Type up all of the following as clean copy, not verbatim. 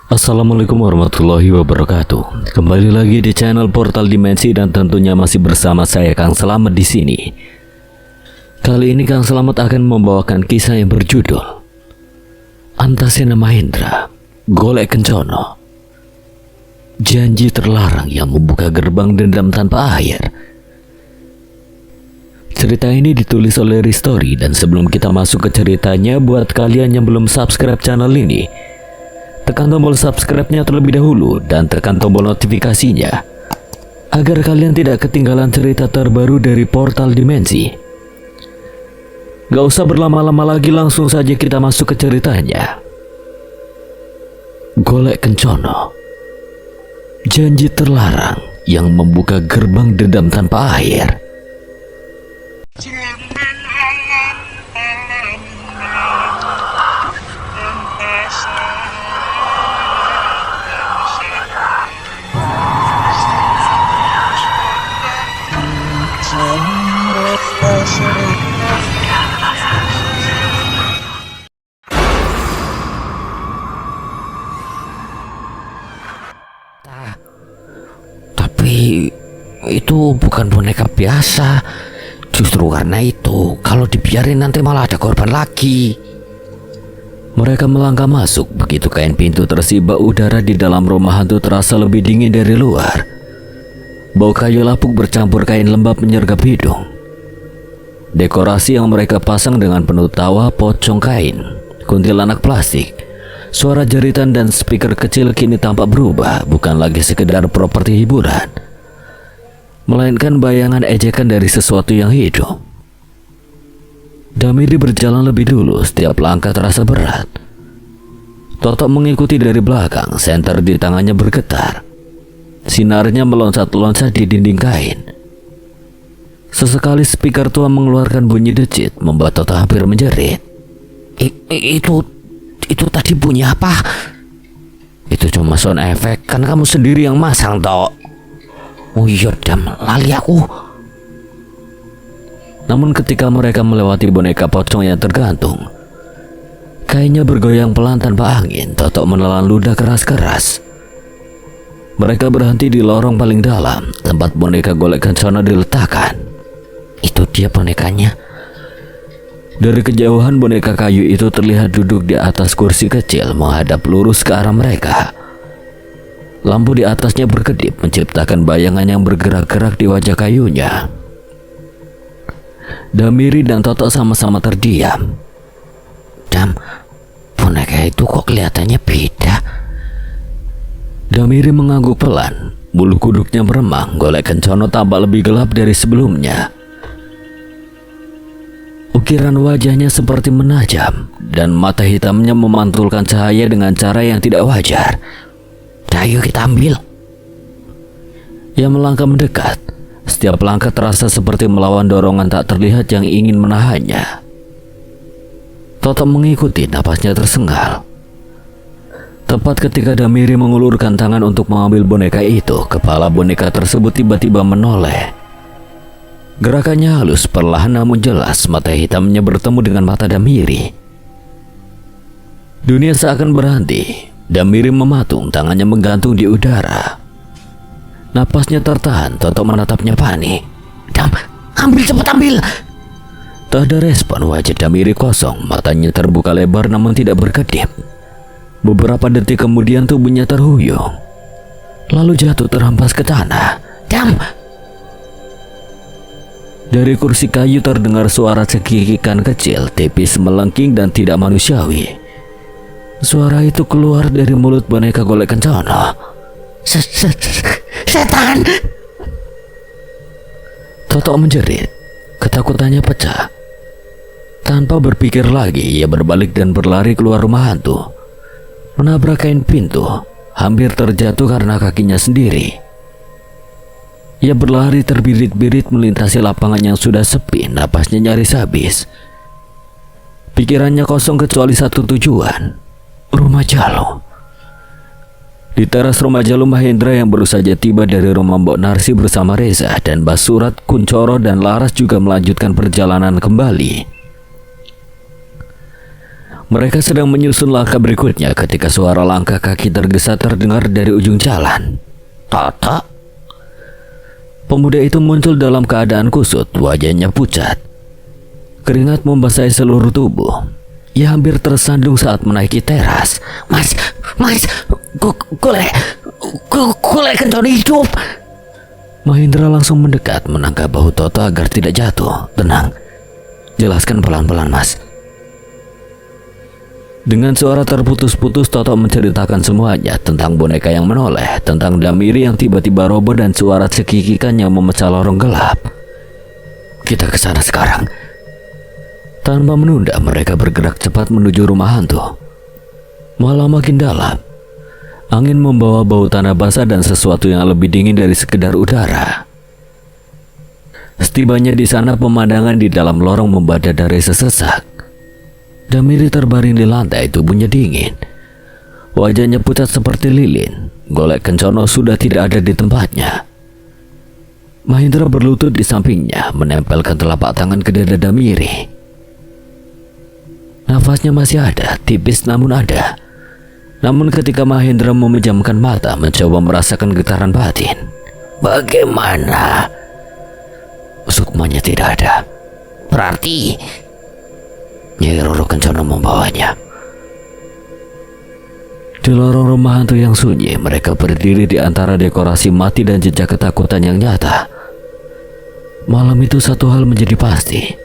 Assalamualaikum warahmatullahi wabarakatuh. Kembali lagi di channel Portal Dimensi dan tentunya masih bersama saya Kang Selamat di sini. Kali ini Kang Selamat akan membawakan kisah yang berjudul Antaséna Mahendra, Golek Kencono, janji terlarang yang membuka gerbang dendam tanpa akhir. Cerita ini ditulis oleh Ristori, dan sebelum kita masuk ke ceritanya, buat kalian yang belum subscribe channel ini, tekan tombol subscribe-nya terlebih dahulu dan tekan tombol notifikasinya agar kalian tidak ketinggalan cerita terbaru dari Portal Dimensi. Gak usah berlama-lama lagi, langsung saja kita masuk ke ceritanya. Golek Kencono, janji terlarang yang membuka gerbang dendam tanpa akhir. Tapi itu bukan boneka biasa. Justru karena itu, kalau dibiarin nanti malah ada korban lagi. Mereka melangkah masuk. Begitu kain pintu tersibak, udara di dalam rumah hantu terasa lebih dingin dari luar. Bau kayu lapuk bercampur kain lembab menyergap hidung. Dekorasi yang mereka pasang dengan penuh tawa, pocong kain, kuntilanak plastik, suara jeritan dan speaker kecil kini tampak berubah, bukan lagi sekedar properti hiburan, melainkan bayangan ejekan dari sesuatu yang hidup. Damiri berjalan lebih dulu, setiap langkah terasa berat. Totok mengikuti dari belakang, senter di tangannya bergetar. Sinarnya meloncat-loncat di dinding kain. Sesekali speaker tua mengeluarkan bunyi decit, membuat Toto hampir menjerit. Itu tadi bunyi apa? Itu cuma sound effect, kan kamu sendiri yang masang, Tok. Oh iya, Dam, lali aku. Namun ketika mereka melewati boneka pocong yang tergantung, kainnya bergoyang pelan tanpa angin, Toto menelan ludah keras-keras. Mereka berhenti di lorong paling dalam, tempat boneka Golek Kencono diletakkan. Itu dia bonekanya. Dari kejauhan boneka kayu itu terlihat duduk di atas kursi kecil menghadap lurus ke arah mereka. Lampu di atasnya berkedip menciptakan bayangan yang bergerak-gerak di wajah kayunya. Damiri dan Toto sama-sama terdiam. Dam, boneka itu kok kelihatannya beda? Damiri mengangguk pelan. Bulu kuduknya meremang. Golek Kencono tampak lebih gelap dari sebelumnya. Ukiran wajahnya seperti menajam, dan mata hitamnya memantulkan cahaya dengan cara yang tidak wajar. Ayo kita ambil. Ia melangkah mendekat. Setiap langkah terasa seperti melawan dorongan tak terlihat yang ingin menahannya. Toto mengikuti, napasnya tersengal. Tepat ketika Damiri mengulurkan tangan untuk mengambil boneka itu, kepala boneka tersebut tiba-tiba menoleh. Gerakannya halus, perlahan namun jelas. Mata hitamnya bertemu dengan mata Damiri. Dunia seakan berhenti. Damiri mematung, tangannya menggantung di udara. Napasnya tertahan. Toto menatapnya panik. Dam, ambil, cepat ambil. Tak ada respon. Wajah Damiri kosong, matanya terbuka lebar namun tidak berkedip. Beberapa detik kemudian tubuhnya terhuyung, lalu jatuh terhempas ke tanah. Dam. Dari kursi kayu terdengar suara cekikikan kecil, tipis, melengking dan tidak manusiawi. Suara itu keluar dari mulut boneka Golek Kencono. Setan! Toto menjerit, ketakutannya pecah. Tanpa berpikir lagi, ia berbalik dan berlari keluar rumah hantu. Menabrak kain pintu, hampir terjatuh karena kakinya sendiri. Ia berlari terbirit-birit melintasi lapangan yang sudah sepi, napasnya nyaris habis. Pikirannya kosong kecuali satu tujuan, Rumah Jalu. Di teras Rumah Jalu, Mahendra yang baru saja tiba dari rumah Mbok Narsi bersama Reza dan Basurat, Kuncoro dan Laras juga melanjutkan perjalanan kembali. Mereka sedang menyusun langkah berikutnya ketika suara langkah kaki tergesa terdengar dari ujung jalan. Toto, Pemuda itu muncul dalam keadaan kusut, wajahnya pucat. Keringat membasahi seluruh tubuh. Ia hampir tersandung saat menaiki teras. Mas, Kule Kencono hidup. Mahendra langsung mendekat menangkap bahu Toto agar tidak jatuh. Tenang, jelaskan pelan-pelan, Mas. Dengan suara terputus-putus, Toto menceritakan semuanya tentang boneka yang menoleh, tentang Damiri yang tiba-tiba roboh, dan suara cekikikan yang memecah lorong gelap. Kita ke sana sekarang. Tanpa menunda, mereka bergerak cepat menuju rumah hantu. Malam makin dalam. Angin membawa bau tanah basah dan sesuatu yang lebih dingin dari sekedar udara. Setibanya di sana, pemandangan di dalam lorong membadadari sesesak. Damiri terbaring di lantai, tubuhnya dingin. Wajahnya pucat seperti lilin. Golek Kencono sudah tidak ada di tempatnya. Mahendra berlutut di sampingnya, menempelkan telapak tangan ke dada Damiri. Nafasnya masih ada, tipis namun ada. Namun ketika Mahendra memejamkan mata, mencoba merasakan getaran batin. Bagaimana? Sukmanya tidak ada. Berarti Nyai Roro Kencono membawanya. Di lorong rumah hantu yang sunyi, mereka berdiri di antara dekorasi mati dan jejak ketakutan yang nyata. Malam itu satu hal menjadi pasti.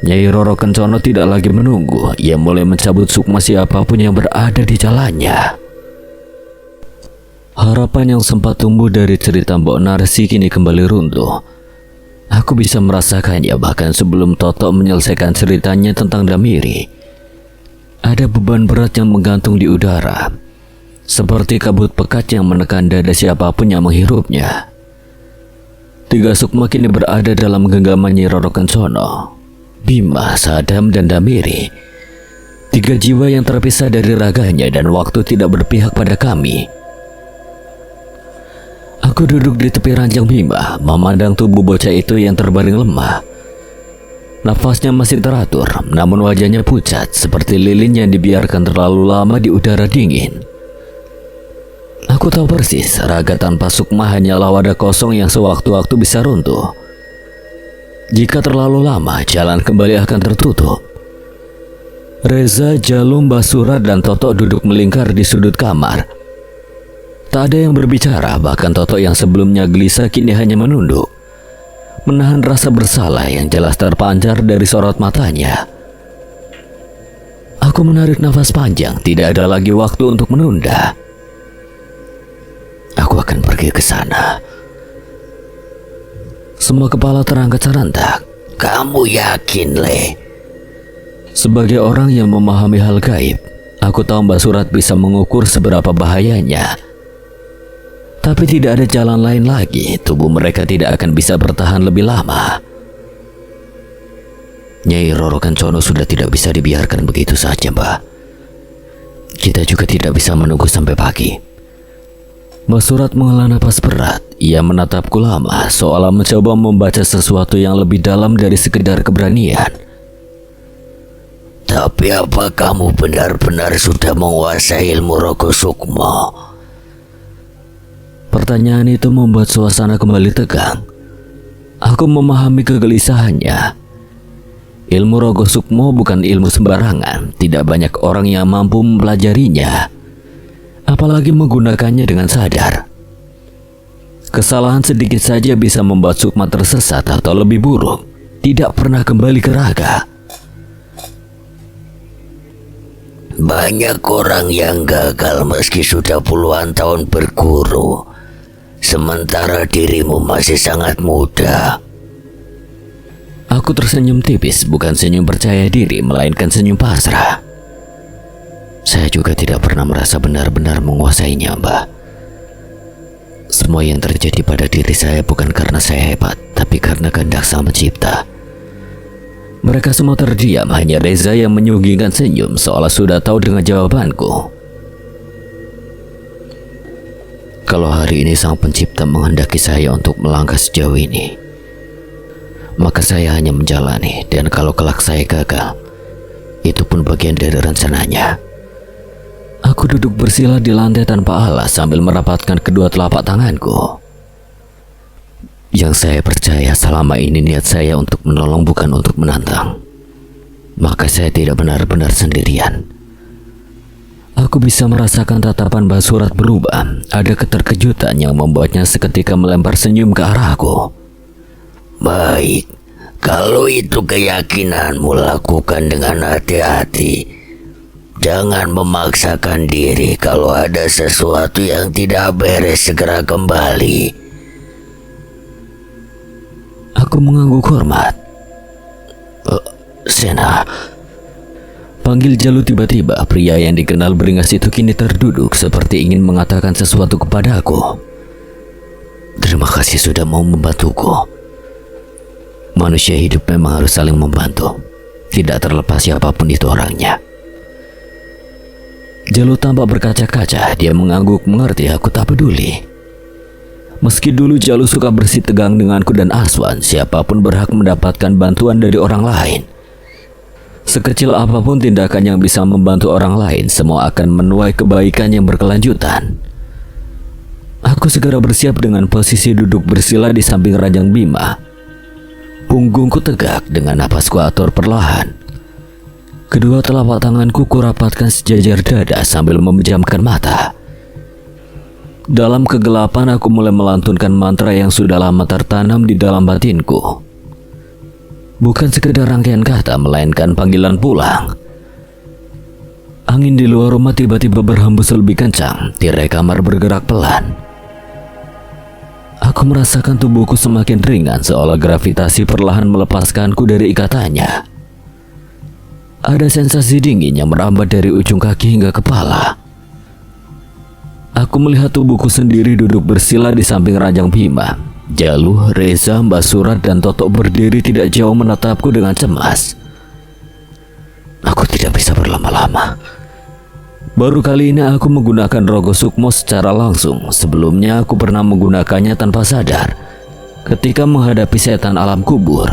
Nyai Roro Kencono tidak lagi menunggu. Ia mulai mencabut sukma siapapun yang berada di jalannya. Harapan yang sempat tumbuh dari cerita Mbok Narsi kini kembali runtuh. Aku bisa merasakannya bahkan sebelum Toto menyelesaikan ceritanya tentang Damiri. Ada beban berat yang menggantung di udara, seperti kabut pekat yang menekan dada siapapun yang menghirupnya. 3 sukma kini berada dalam genggaman Nyai Roro Kencono. Bima, Sadam, dan Damiri. 3 jiwa yang terpisah dari raganya, dan waktu tidak berpihak pada kami. Aku duduk di tepi ranjang Bima, memandang tubuh bocah itu yang terbaring lemah. Nafasnya masih teratur, namun wajahnya pucat seperti lilin yang dibiarkan terlalu lama di udara dingin. Aku tahu persis, raga tanpa sukma hanyalah wadah kosong yang sewaktu-waktu bisa runtuh. Jika terlalu lama, jalan kembali akan tertutup. Reza, Jalum, Basura, dan Toto duduk melingkar di sudut kamar. Tak ada yang berbicara, bahkan Toto yang sebelumnya gelisah kini hanya menunduk, menahan rasa bersalah yang jelas terpancar dari sorot matanya. Aku menarik nafas panjang, tidak ada lagi waktu untuk menunda. Aku akan pergi ke sana. Semua kepala terangkat serentak. kamu yakin, Le? Sebagai orang yang memahami hal gaib, aku tahu Mbak Surat bisa mengukur seberapa bahayanya. Tapi tidak ada jalan lain lagi. Tubuh mereka tidak akan bisa bertahan lebih lama. Nyai Roro Kencono sudah tidak bisa dibiarkan begitu saja, Mbak. Kita juga tidak bisa menunggu sampai pagi. Mbak Surat menghela napas berat. Ia menatapku lama, seolah mencoba membaca sesuatu yang lebih dalam dari sekedar keberanian. Tapi apa kamu benar-benar sudah menguasai ilmu Rogo Sukmo? Pertanyaan itu membuat suasana kembali tegang. Aku memahami kegelisahannya. Ilmu Rogo Sukmo bukan ilmu sembarangan. Tidak banyak orang yang mampu mempelajarinya, apalagi menggunakannya dengan sadar. Kesalahan sedikit saja bisa membuat sukma tersesat atau lebih buruk, tidak pernah kembali ke raga. Banyak orang yang gagal meski sudah puluhan tahun berguru, sementara dirimu masih sangat muda. Aku tersenyum tipis, bukan senyum percaya diri, melainkan senyum pasrah. Saya juga tidak pernah merasa benar-benar menguasainya, Mbak. Semua yang terjadi pada diri saya bukan karena saya hebat, tapi karena kehendak Sang Pencipta. Mereka semua terdiam, hanya Reza yang menyunggingkan senyum seolah sudah tahu dengan jawabanku. Kalau hari ini Sang Pencipta menghendaki saya untuk melangkah sejauh ini, maka saya hanya menjalani, dan kalau kelak saya gagal, Itu pun bagian dari rencananya. Aku duduk bersila di lantai tanpa alas sambil merapatkan kedua telapak tanganku. Yang saya percaya selama ini niat saya untuk menolong bukan untuk menantang. Maka saya tidak benar-benar sendirian. Aku bisa merasakan tatapan Basurat berubah. Ada keterkejutan yang membuatnya seketika melempar senyum ke arahku. Baik, kalau itu keyakinanmu, lakukan dengan hati-hati. Jangan memaksakan diri. Kalau ada sesuatu yang tidak beres, segera kembali. Aku mengangguk hormat. Sena. Panggil Jalu tiba-tiba. Pria yang dikenal beringas itu kini terduduk seperti ingin mengatakan sesuatu kepadaku. Terima kasih sudah mau membantuku. Manusia hidup memang harus saling membantu. Tidak terlepas siapapun itu orangnya. Jalu tampak berkaca-kaca. Dia mengangguk mengerti aku tak peduli. Meski dulu Jalu suka bersih tegang denganku dan Aswan, siapapun berhak mendapatkan bantuan dari orang lain. Sekecil apapun tindakan yang bisa membantu orang lain, semua akan menuai kebaikan yang berkelanjutan. Aku segera bersiap dengan posisi duduk bersila di samping Rajang Bima. Punggungku tegak dengan napasku atur perlahan. Kedua telapak tanganku kurapatkan sejajar dada sambil memejamkan mata. Dalam kegelapan aku mulai melantunkan mantra yang sudah lama tertanam di dalam batinku. Bukan sekedar rangkaian kata, melainkan panggilan pulang. Angin di luar rumah tiba-tiba berhembus lebih kencang. Tirai kamar bergerak pelan. Aku merasakan tubuhku semakin ringan, seolah gravitasi perlahan melepaskanku dari ikatannya. Ada sensasi dingin yang merambat dari ujung kaki hingga kepala. Aku melihat tubuhku sendiri duduk bersila di samping Rajang Bima. Jalu, Reza, Mbak Surat, dan Toto berdiri tidak jauh menatapku dengan cemas. Aku tidak bisa berlama-lama. Baru kali ini aku menggunakan Rogo Sukmo secara langsung. Sebelumnya aku pernah menggunakannya tanpa sadar ketika menghadapi setan alam kubur.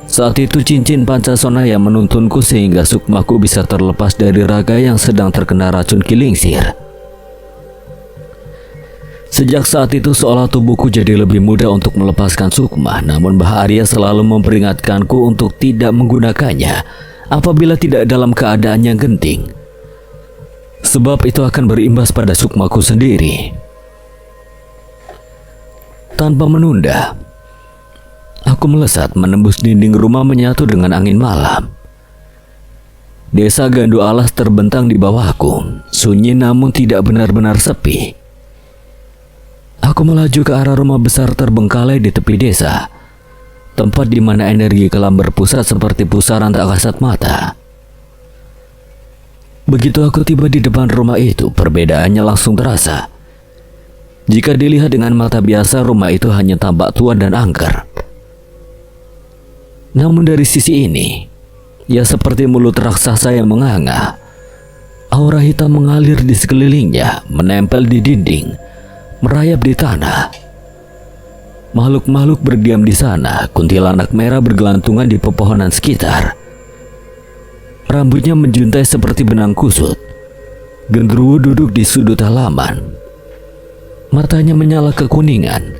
Saat itu cincin pancasona yang menuntunku sehingga sukmaku bisa terlepas dari raga yang sedang terkena racun Kilingsir. Sejak saat itu seolah tubuhku jadi lebih mudah untuk melepaskan sukma, namun Mbah Arya selalu memperingatkanku untuk tidak menggunakannya apabila tidak dalam keadaan yang genting. Sebab itu akan berimbas pada sukmaku sendiri. Tanpa menunda, aku melesat menembus dinding rumah menyatu dengan angin malam. Desa Gandu Alas terbentang di bawahku, sunyi namun tidak benar-benar sepi. Aku melaju ke arah rumah besar terbengkalai di tepi desa, tempat di mana energi kelam berpusat seperti pusaran tak kasat mata. Begitu aku tiba di depan rumah itu, perbedaannya langsung terasa. Jika dilihat dengan mata biasa, rumah itu hanya tampak tua dan angker. Namun dari sisi ini, ia seperti mulut raksasa yang menganga. Aura hitam mengalir di sekelilingnya, menempel di dinding, merayap di tanah. Makhluk-makhluk berdiam di sana. Kuntilanak merah bergelantungan di pepohonan sekitar. Rambutnya menjuntai seperti benang kusut. Genderuwo duduk di sudut halaman. Matanya menyala kekuningan.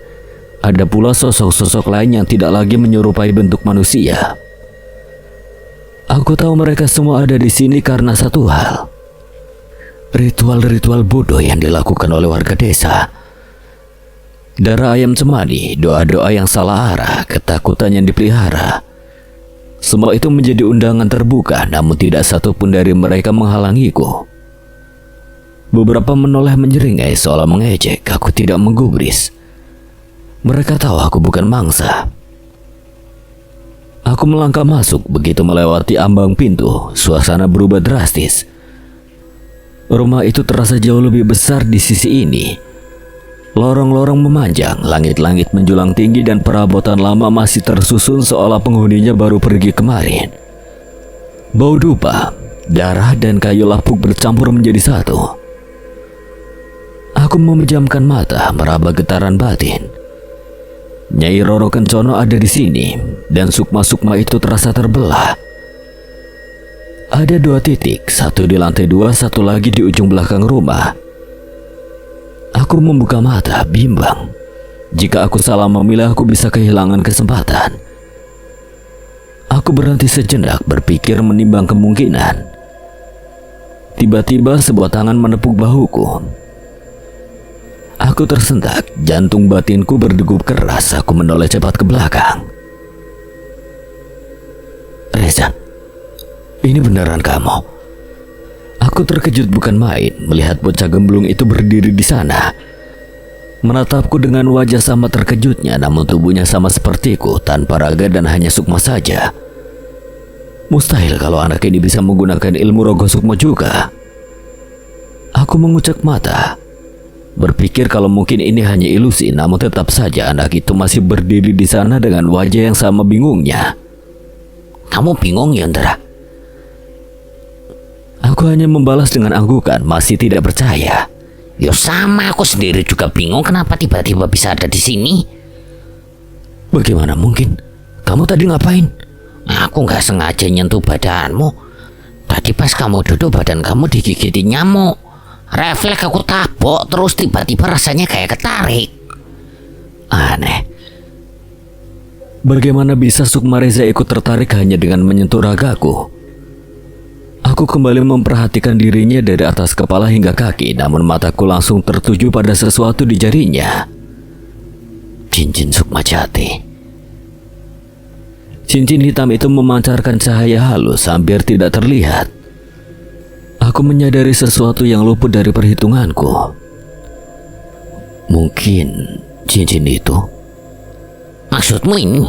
Ada pula sosok-sosok lain yang tidak lagi menyerupai bentuk manusia. Aku tahu mereka semua ada di sini karena satu hal. Ritual-ritual bodoh yang dilakukan oleh warga desa. Darah ayam cemani, doa-doa yang salah arah, ketakutan yang dipelihara. Semua itu menjadi undangan terbuka, namun tidak satu pun dari mereka menghalangiku. Beberapa menoleh menyeringai seolah mengejek. Aku tidak menggubris. Mereka tahu aku bukan mangsa. Aku melangkah masuk. Begitu melewati ambang pintu, suasana berubah drastis. Rumah itu terasa jauh lebih besar di sisi ini. Lorong-lorong memanjang, langit-langit menjulang tinggi, dan perabotan lama masih tersusun seolah penghuninya baru pergi kemarin. Bau dupa, darah, dan kayu lapuk bercampur menjadi satu. Aku memejamkan mata, meraba getaran batin. Nyai Roro Kencono ada di sini, dan sukma-sukma itu terasa terbelah. Ada 2 titik, satu di lantai 2, satu lagi di ujung belakang rumah. Aku membuka mata, bimbang. Jika aku salah memilih, aku bisa kehilangan kesempatan. Aku berhenti sejenak, berpikir menimbang kemungkinan. Tiba-tiba sebuah tangan menepuk bahuku. Aku tersentak, jantung batinku berdegup keras. Aku menoleh cepat ke belakang. Reza, ini beneran kamu? Aku terkejut bukan main melihat bocah gemblung itu berdiri di sana. Menatapku dengan wajah sama terkejutnya, namun tubuhnya sama sepertiku, tanpa raga dan hanya sukma saja. Mustahil kalau anak ini bisa menggunakan ilmu rogo sukma juga. Aku mengucek mata, berpikir kalau mungkin ini hanya ilusi, namun tetap saja anak itu masih berdiri di sana dengan wajah yang sama bingungnya. Kamu bingung, Yondra? Aku hanya membalas dengan anggukan, masih tidak percaya. Ya sama, aku sendiri juga bingung kenapa tiba-tiba bisa ada di sini. Bagaimana mungkin? Kamu tadi ngapain? Aku nggak sengaja nyentuh badanmu. Tadi pas kamu duduk, badan kamu digigiti nyamuk. Refleks aku tabok, terus tiba-tiba rasanya kayak ketarik. Aneh. Bagaimana bisa Sukma Reza ikut tertarik hanya dengan menyentuh ragaku? Aku kembali memperhatikan dirinya dari atas kepala hingga kaki, namun mataku langsung tertuju pada sesuatu di jarinya. Cincin Sukma Jati. Cincin hitam itu memancarkan cahaya halus, hampir tidak terlihat. Aku menyadari sesuatu yang luput dari perhitunganku. Mungkin cincin itu. Maksudmu ini?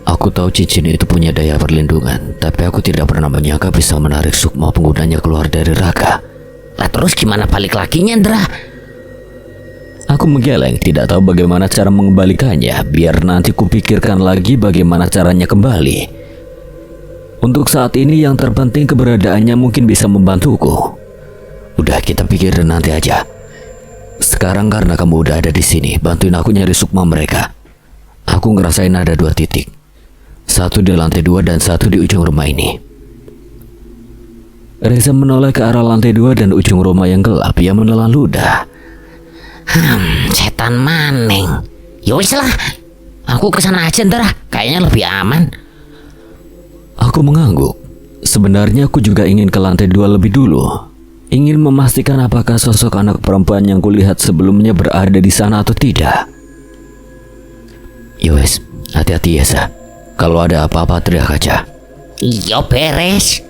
Aku tahu cincin itu punya daya perlindungan, tapi aku tidak pernah menyangka bisa menarik Sukma penggunanya keluar dari raga. Lah terus gimana balik lakinya, Ndra? Aku menggeleng, tidak tahu bagaimana cara mengembalikannya. Biar nanti kupikirkan lagi bagaimana caranya kembali. Untuk saat ini yang terpenting keberadaannya mungkin bisa membantuku. Udah, kita pikirin nanti aja. Sekarang karena kamu udah ada di sini, bantuin aku nyari Sukma mereka. Aku ngerasain ada 2 titik. Satu di lantai 2 dan satu di ujung rumah ini. Reza menoleh ke arah lantai 2 dan ujung rumah yang gelap. Ia menelan ludah. Setan maning. Yowis lah, aku kesana aja, Ndra. Kayaknya lebih aman. Aku mengangguk. Sebenarnya aku juga ingin ke lantai 2 lebih dulu. Ingin memastikan apakah sosok anak perempuan yang kulihat sebelumnya berada di sana atau tidak. Yowes, hati-hati ya, Sa. Kalau ada apa-apa teriak aja. Iya, beres.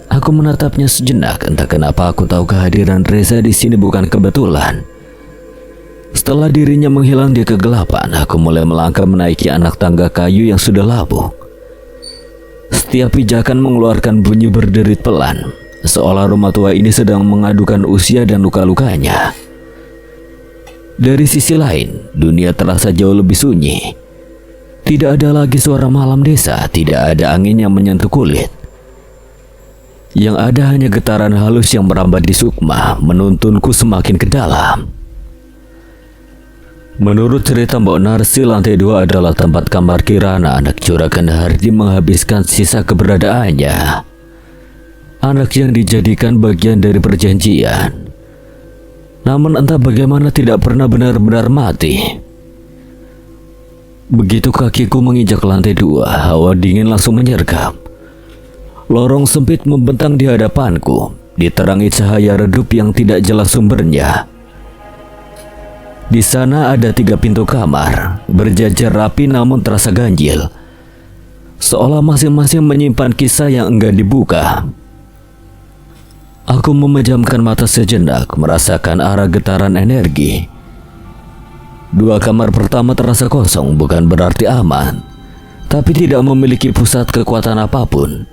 Aku menatapnya sejenak, entah kenapa aku tahu kehadiran Reza di sini bukan kebetulan. Setelah dirinya menghilang di kegelapan, aku mulai melangkah menaiki anak tangga kayu yang sudah labuh. Setiap pijakan mengeluarkan bunyi berderit pelan, seolah rumah tua ini sedang mengadukan usia dan luka-lukanya. Dari sisi lain, dunia terasa jauh lebih sunyi. Tidak ada lagi suara malam desa, tidak ada angin yang menyentuh kulit. Yang ada hanya getaran halus yang merambat di Sukma, menuntunku semakin ke dalam. Menurut cerita Mbok Narsi, lantai 2 adalah tempat kamar Kirana, anak Juragan Hardi, menghabiskan sisa keberadaannya. Anak yang dijadikan bagian dari perjanjian. Namun entah bagaimana tidak pernah benar-benar mati. Begitu kakiku menginjak lantai 2, hawa dingin langsung menyergap. Lorong sempit membentang di hadapanku, diterangi cahaya redup yang tidak jelas sumbernya. Di sana ada 3 pintu kamar, berjajar rapi namun terasa ganjil. Seolah masing-masing menyimpan kisah yang enggan dibuka. Aku memejamkan mata sejenak, merasakan arah getaran energi. 2 kamar pertama terasa kosong, bukan berarti aman, tapi tidak memiliki pusat kekuatan apapun.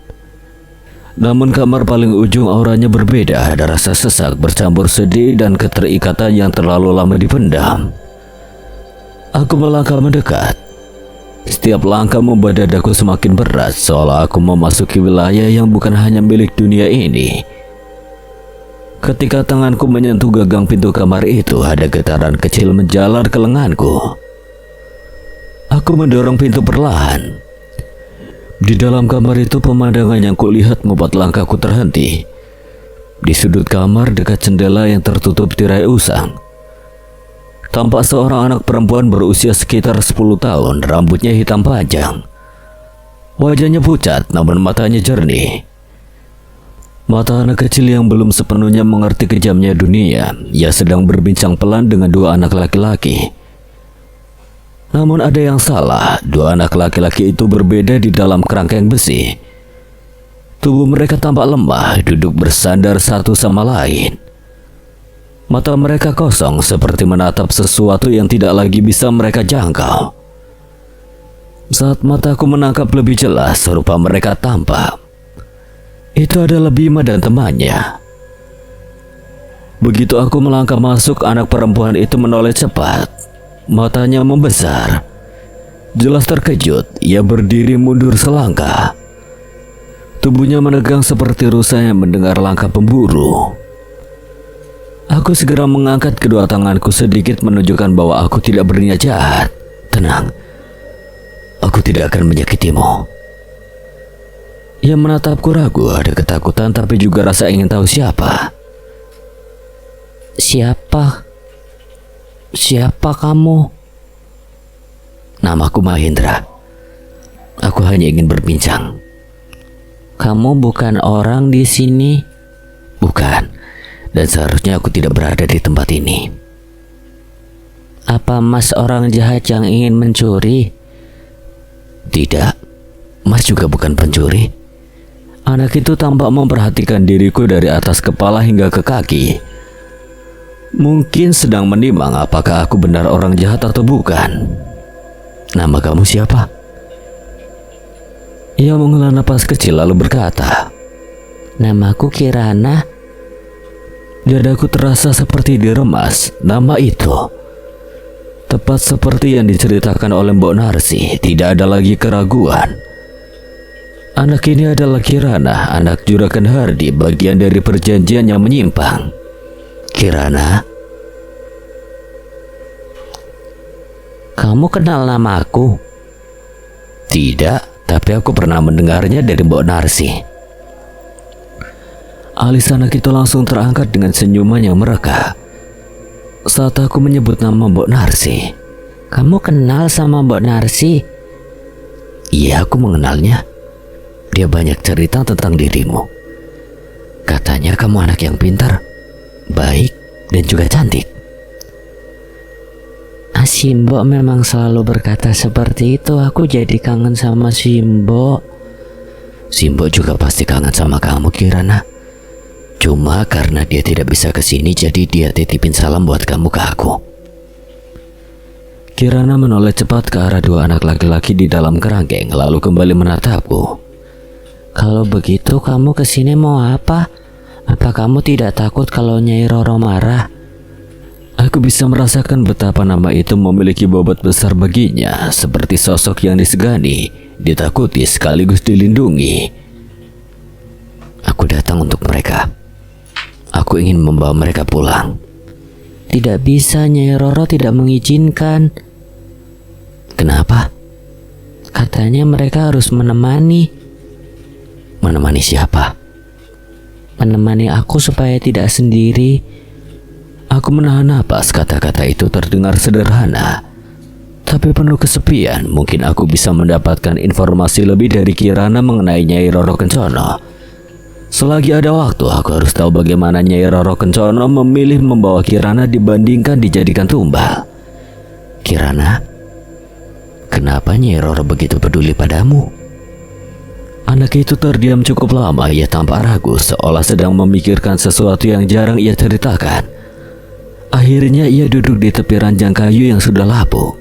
Namun kamar paling ujung auranya berbeda, ada rasa sesak bercampur sedih dan keterikatan yang terlalu lama dipendam. Aku melangkah mendekat. Setiap langkah membuat dadaku semakin berat, seolah aku memasuki wilayah yang bukan hanya milik dunia ini. Ketika tanganku menyentuh gagang pintu kamar itu, ada getaran kecil menjalar ke lenganku. Aku mendorong pintu perlahan. Di dalam kamar itu pemandangan yang kulihat membuat langkahku terhenti. Di sudut kamar dekat jendela yang tertutup tirai usang, tampak seorang anak perempuan berusia sekitar 10 tahun, rambutnya hitam panjang. Wajahnya pucat namun matanya jernih. Mata anak kecil yang belum sepenuhnya mengerti kejamnya dunia. Ia sedang berbincang pelan dengan dua anak laki-laki. Namun ada yang salah, dua anak laki-laki itu berbeda di dalam kerangkeng besi. Tubuh mereka tampak lemah, duduk bersandar satu sama lain. Mata mereka kosong seperti menatap sesuatu yang tidak lagi bisa mereka jangkau. Saat mataku menangkap lebih jelas rupa mereka tampak, itu adalah Bima dan temannya. Begitu aku melangkah masuk, anak perempuan itu menoleh cepat. Matanya membesar. Jelas terkejut, ia berdiri mundur selangkah. Tubuhnya menegang seperti rusa yang mendengar langkah pemburu. Aku segera mengangkat kedua tanganku sedikit menunjukkan bahwa aku tidak berniat jahat. Tenang, aku tidak akan menyakitimu. Ia menatapku ragu, ada ketakutan tapi juga rasa ingin tahu siapa. Siapa kamu? Namaku Mahendra. Aku hanya ingin berbincang. Kamu bukan orang di sini? Bukan. Dan seharusnya aku tidak berada di tempat ini. Apa Mas orang jahat yang ingin mencuri? Tidak. Mas juga bukan pencuri. Anak itu tampak memperhatikan diriku dari atas kepala hingga ke kaki. Mungkin sedang menimang apakah aku benar orang jahat atau bukan. Nama kamu siapa? Ia menghela napas kecil lalu berkata, Namaku Kirana. Dadaku terasa seperti diremas. Nama itu tepat seperti yang diceritakan oleh Mbok Narsi. Tidak ada lagi keraguan. Anak ini adalah Kirana, anak Juragan Hardi, bagian dari perjanjian yang menyimpang. Kirana, kamu kenal nama aku? Tidak, tapi aku pernah mendengarnya dari Mbok Narsi. Alis anak itu langsung terangkat dengan senyuman yang mereka saat aku menyebut nama Mbok Narsi. Kamu kenal sama Mbok Narsi? Iya, aku mengenalnya. Dia banyak cerita tentang dirimu. Katanya kamu anak yang pintar, baik, dan juga cantik. Simbo memang selalu berkata seperti itu. Aku jadi kangen sama Simbo. Simbo juga pasti kangen sama kamu, Kirana. Cuma karena dia tidak bisa kesini, jadi dia titipin salam buat kamu ke aku. Kirana menoleh cepat ke arah dua anak laki-laki di dalam kerangkeng, lalu kembali menatapku. Kalau begitu kamu kesini mau apa? Apa kamu tidak takut kalau Nyai Roro marah? Aku bisa merasakan betapa nama itu memiliki bobot besar baginya, seperti sosok yang disegani, ditakuti sekaligus dilindungi. Aku datang untuk mereka. Aku ingin membawa mereka pulang. Tidak bisa, Nyai Roro tidak mengizinkan. Kenapa? Katanya mereka harus menemani. Menemani siapa? Menemani aku supaya tidak sendiri. Aku menahan napas, kata-kata itu terdengar sederhana, tapi penuh kesepian. Mungkin aku bisa mendapatkan informasi lebih dari Kirana mengenai Nyai Roro Kencono. Selagi ada waktu, aku harus tahu bagaimana Nyai Roro Kencono memilih membawa Kirana dibandingkan dijadikan tumbal. Kirana, kenapa Nyai Roro begitu peduli padamu? Anak itu terdiam cukup lama. Ia tampak ragu, seolah sedang memikirkan sesuatu yang jarang ia ceritakan. Akhirnya ia duduk di tepi ranjang kayu yang sudah lapuk.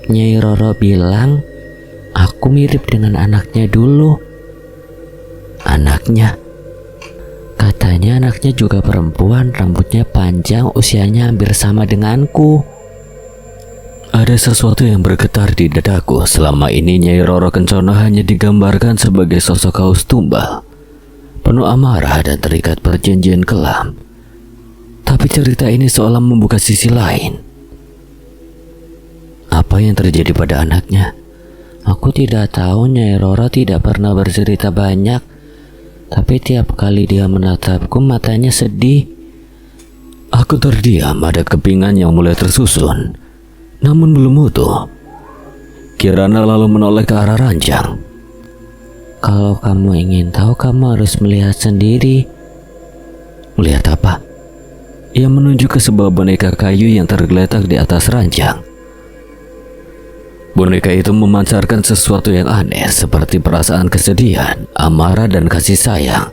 Nyai Roro bilang aku mirip dengan anaknya dulu. Anaknya? Katanya anaknya juga perempuan, rambutnya panjang, usianya hampir sama denganku. Ada sesuatu yang bergetar di dadaku. Selama ini Nyai Roro Kencono hanya digambarkan sebagai sosok haus tumbal, penuh amarah dan terikat perjanjian kelam. Tapi cerita ini seolah membuka sisi lain. apa yang terjadi pada anaknya. Aku tidak tahu, Nyai Roro tidak pernah bercerita banyak. Tapi tiap kali dia menatapku matanya sedih. Aku terdiam, ada kepingan yang mulai tersusun, namun belum utuh. Kirana lalu menoleh ke arah ranjang. Kalau kamu ingin tahu, kamu harus melihat sendiri. Melihat apa? Ia menunjuk ke sebuah boneka kayu yang tergeletak di atas ranjang. Boneka itu memancarkan sesuatu yang aneh, seperti perasaan kesedihan, amarah, dan kasih sayang.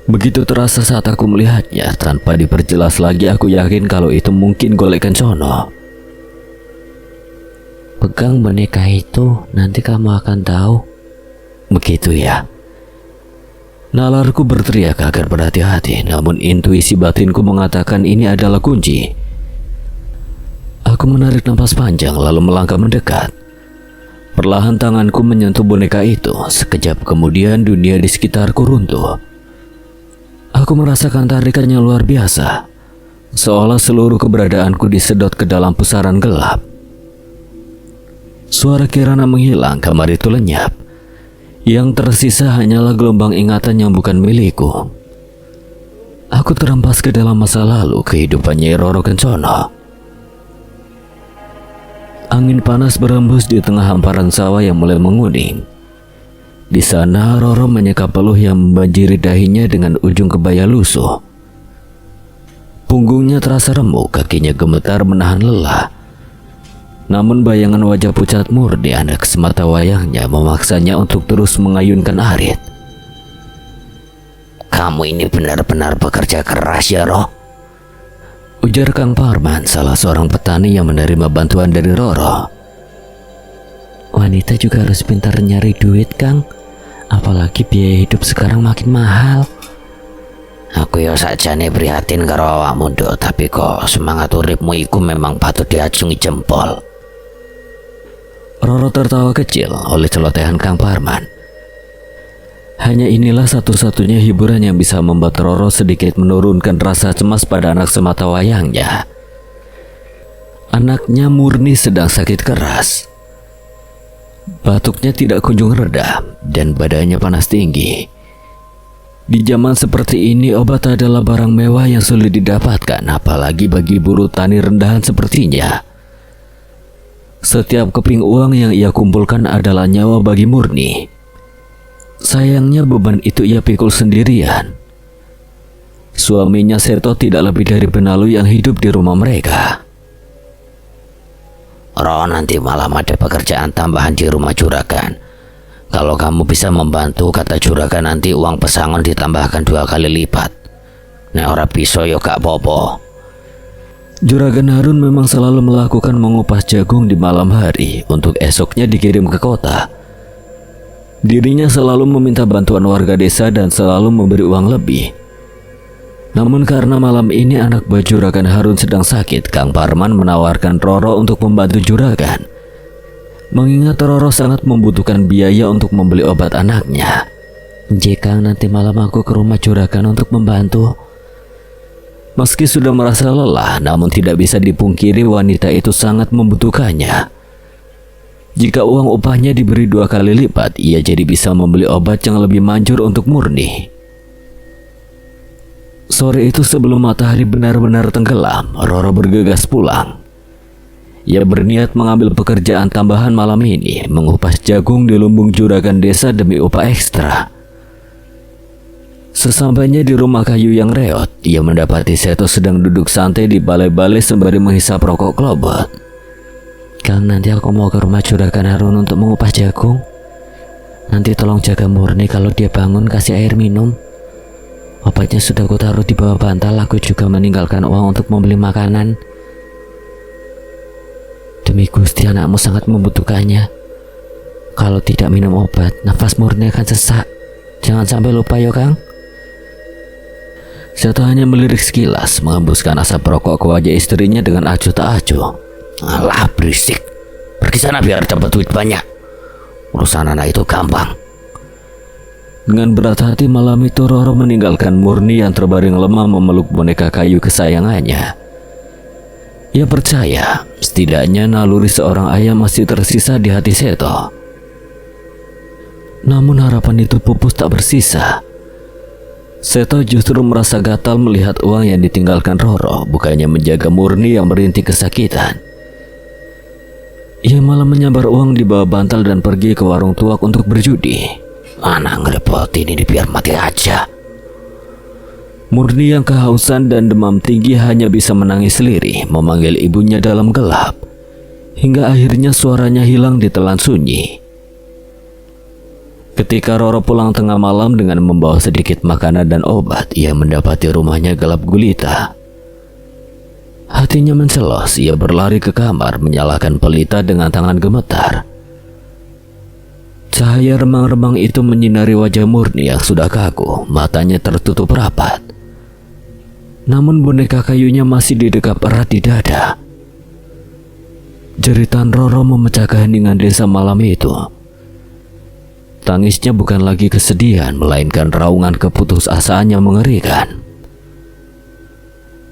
Begitu terasa saat aku melihatnya, tanpa diperjelas lagi aku yakin kalau itu mungkin golek kencono. Pegang boneka itu, nanti kamu akan tahu. Begitu ya. Nalarku berteriak agar berhati-hati, namun intuisi batinku mengatakan ini adalah kunci. Aku menarik napas panjang lalu melangkah mendekat. Perlahan tanganku menyentuh boneka itu. Sekejap kemudian dunia di sekitarku runtuh. Aku merasakan tarikan yang luar biasa, seolah seluruh keberadaanku disedot ke dalam pusaran gelap. Suara Kirana menghilang, kamar itu lenyap. Yang tersisa hanyalah gelombang ingatan yang bukan milikku. Aku terhempas ke dalam masa lalu kehidupan Nyai Roro Kencono. Angin panas berembus di tengah hamparan sawah yang mulai menguning. Di sana Roro menyeka peluh yang membanjiri dahinya dengan ujung kebaya lusuh. Punggungnya terasa remuk, kakinya gemetar menahan lelah. Namun bayangan wajah pucat murni anak semata wayangnya memaksanya untuk terus mengayunkan arit. Kamu ini benar-benar bekerja keras ya, Ro? Ujar Kang Parman, salah seorang petani yang menerima bantuan dari Roro. Wanita juga harus pintar nyari duit, Kang. Apalagi biaya hidup sekarang makin mahal. Aku ya saja nih prihatin karo awakmu, Nduk, tapi kok semangat uripmu iku memang patut diacungi jempol. Roro tertawa kecil oleh celotehan Kang Parman. Hanya inilah satu-satunya hiburan yang bisa membuat Roro sedikit menurunkan rasa cemas pada anak semata wayangnya. Anaknya murni sedang sakit keras. Batuknya tidak kunjung reda dan badannya panas tinggi. Di zaman seperti ini obat adalah barang mewah yang sulit didapatkan, apalagi bagi buruh tani rendahan sepertinya. Setiap keping uang yang ia kumpulkan adalah nyawa bagi Murni. Sayangnya beban itu ia pikul sendirian. Suaminya Seto tidak lebih dari benalu yang hidup di rumah mereka. Ro, nanti malam ada pekerjaan tambahan di rumah juragan. Kalau kamu bisa membantu, kata juragan, nanti uang pesangon ditambahkan 2 kali lipat. Nek ora bisa yo gak apa-apa. Juragan Harun memang selalu melakukan mengupas jagung di malam hari untuk esoknya dikirim ke kota. Dirinya selalu meminta bantuan warga desa dan selalu memberi uang lebih. Namun karena malam ini anak buah Juragan Harun sedang sakit, Kang Parman menawarkan Roro untuk membantu juragan. Mengingat Roro sangat membutuhkan biaya untuk membeli obat anaknya. Jika nanti malam aku ke rumah juragan untuk membantu. Meski sudah merasa lelah, namun tidak bisa dipungkiri wanita itu sangat membutuhkannya. Jika uang upahnya diberi 2 kali lipat, ia jadi bisa membeli obat yang lebih manjur untuk Murni. Sore itu sebelum matahari benar-benar tenggelam, Roro bergegas pulang. Ia berniat mengambil pekerjaan tambahan malam ini, mengupas jagung di lumbung juragan desa demi upah ekstra. Sesampainya di rumah kayu yang reot, ia mendapati Seto sedang duduk santai di balai-balai sembari menghisap rokok klobot. Kang, nanti aku mau ke rumah juragan Harun untuk mengupas jagung. Nanti tolong jaga Murni, kalau dia bangun kasih air minum. Obatnya sudah ku taruh di bawah bantal, aku juga meninggalkan uang untuk membeli makanan. Demi Gusti, anakmu sangat membutuhkannya. Kalau tidak minum obat, nafas Murni akan sesak. Jangan sampai lupa ya, Kang. Seto hanya melirik sekilas, menghembuskan asap rokok ke wajah istrinya dengan acuh tak acuh. Alah, berisik. Pergi sana biar dapat duit banyak. Urusan anak itu gampang. Dengan berat hati malam itu Roro meninggalkan Murni yang terbaring lemah memeluk boneka kayu kesayangannya. Ia percaya Setidaknya naluri seorang ayah masih tersisa di hati Seto. Namun harapan itu pupus tak bersisa. Seto justru merasa gatal melihat uang yang ditinggalkan Roro bukannya menjaga Murni yang merintih kesakitan. Ia malah menyabar uang di bawah bantal dan pergi ke warung tuak untuk berjudi. Mana ngerepotin ini, biar mati aja. Murni yang kehausan dan demam tinggi hanya bisa menangis lirih memanggil ibunya dalam gelap. Hingga akhirnya suaranya hilang ditelan sunyi. Ketika Roro pulang tengah malam dengan membawa sedikit makanan dan obat, ia mendapati rumahnya gelap gulita. Hatinya mencelos, ia berlari ke kamar menyalakan pelita dengan tangan gemetar. Cahaya remang-remang itu menyinari wajah Murni yang sudah kaku, matanya tertutup rapat. Namun boneka kayunya masih didekap erat di dada. Jeritan Roro memecah keheningan desa malam itu. Tangisnya bukan lagi kesedihan, melainkan raungan keputusasaan yang mengerikan.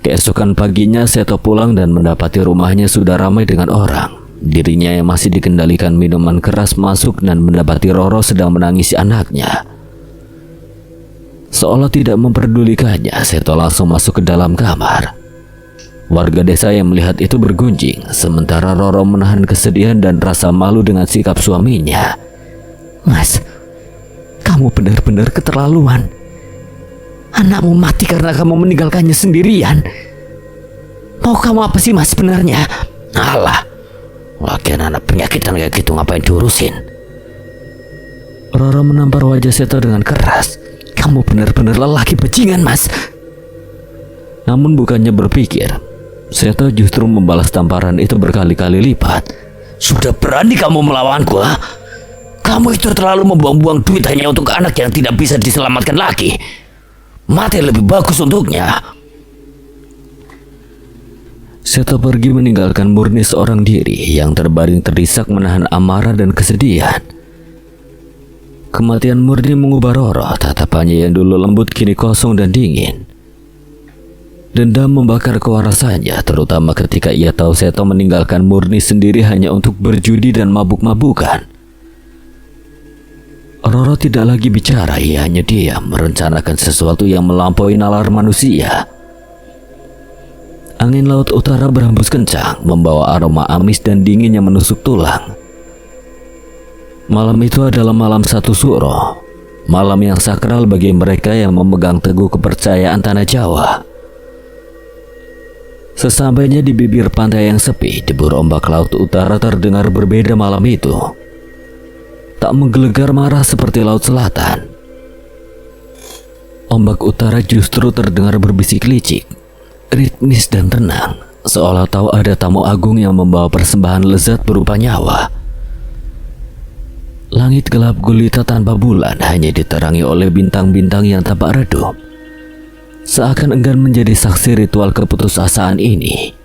Keesokan paginya Seto pulang dan mendapati rumahnya sudah ramai dengan orang. Dirinya yang masih dikendalikan minuman keras masuk dan mendapati Roro sedang menangisi anaknya. Seolah tidak memperdulikannya, Seto langsung masuk ke dalam kamar. Warga desa yang melihat itu bergunjing, sementara Roro menahan kesedihan dan rasa malu dengan sikap suaminya. Mas, kamu benar-benar keterlaluan. Anakmu mati karena kamu meninggalkannya sendirian. Mau kamu apa sih mas sebenarnya? Alah, lagian anak penyakitan kayak gitu ngapain diurusin? Roro menampar wajah Seto dengan keras. Kamu benar-benar lelaki bajingan mas. Namun bukannya berpikir, Seto justru membalas tamparan itu berkali-kali lipat. Sudah berani kamu melawanku, ha? Kamu itu terlalu membuang-buang duit hanya untuk anak yang tidak bisa diselamatkan lagi. Mati lebih bagus untuknya. Seto pergi meninggalkan Murni seorang diri yang terbaring terisak menahan amarah dan kesedihan. Kematian Murni mengubah Roro, tatapannya yang dulu lembut kini kosong dan dingin. Dendam membakar kewarasannya, terutama ketika ia tahu Seto meninggalkan Murni sendiri hanya untuk berjudi dan mabuk-mabukan. Roro tidak lagi bicara, ia hanya diam merencanakan sesuatu yang melampaui nalar manusia. Angin laut utara berhembus kencang, membawa aroma amis dan dingin yang menusuk tulang. Malam itu adalah malam satu suro, malam yang sakral bagi mereka yang memegang teguh kepercayaan tanah Jawa. Sesampainya di bibir pantai yang sepi, debur ombak laut utara terdengar berbeda malam itu. Tak menggelegar marah seperti laut selatan. Ombak utara justru terdengar berbisik licik, ritmis dan tenang, seolah tahu ada tamu agung yang membawa persembahan lezat berupa nyawa. Langit gelap gulita tanpa bulan, hanya diterangi oleh bintang-bintang yang tampak redup, seakan enggan menjadi saksi ritual keputusasaan ini.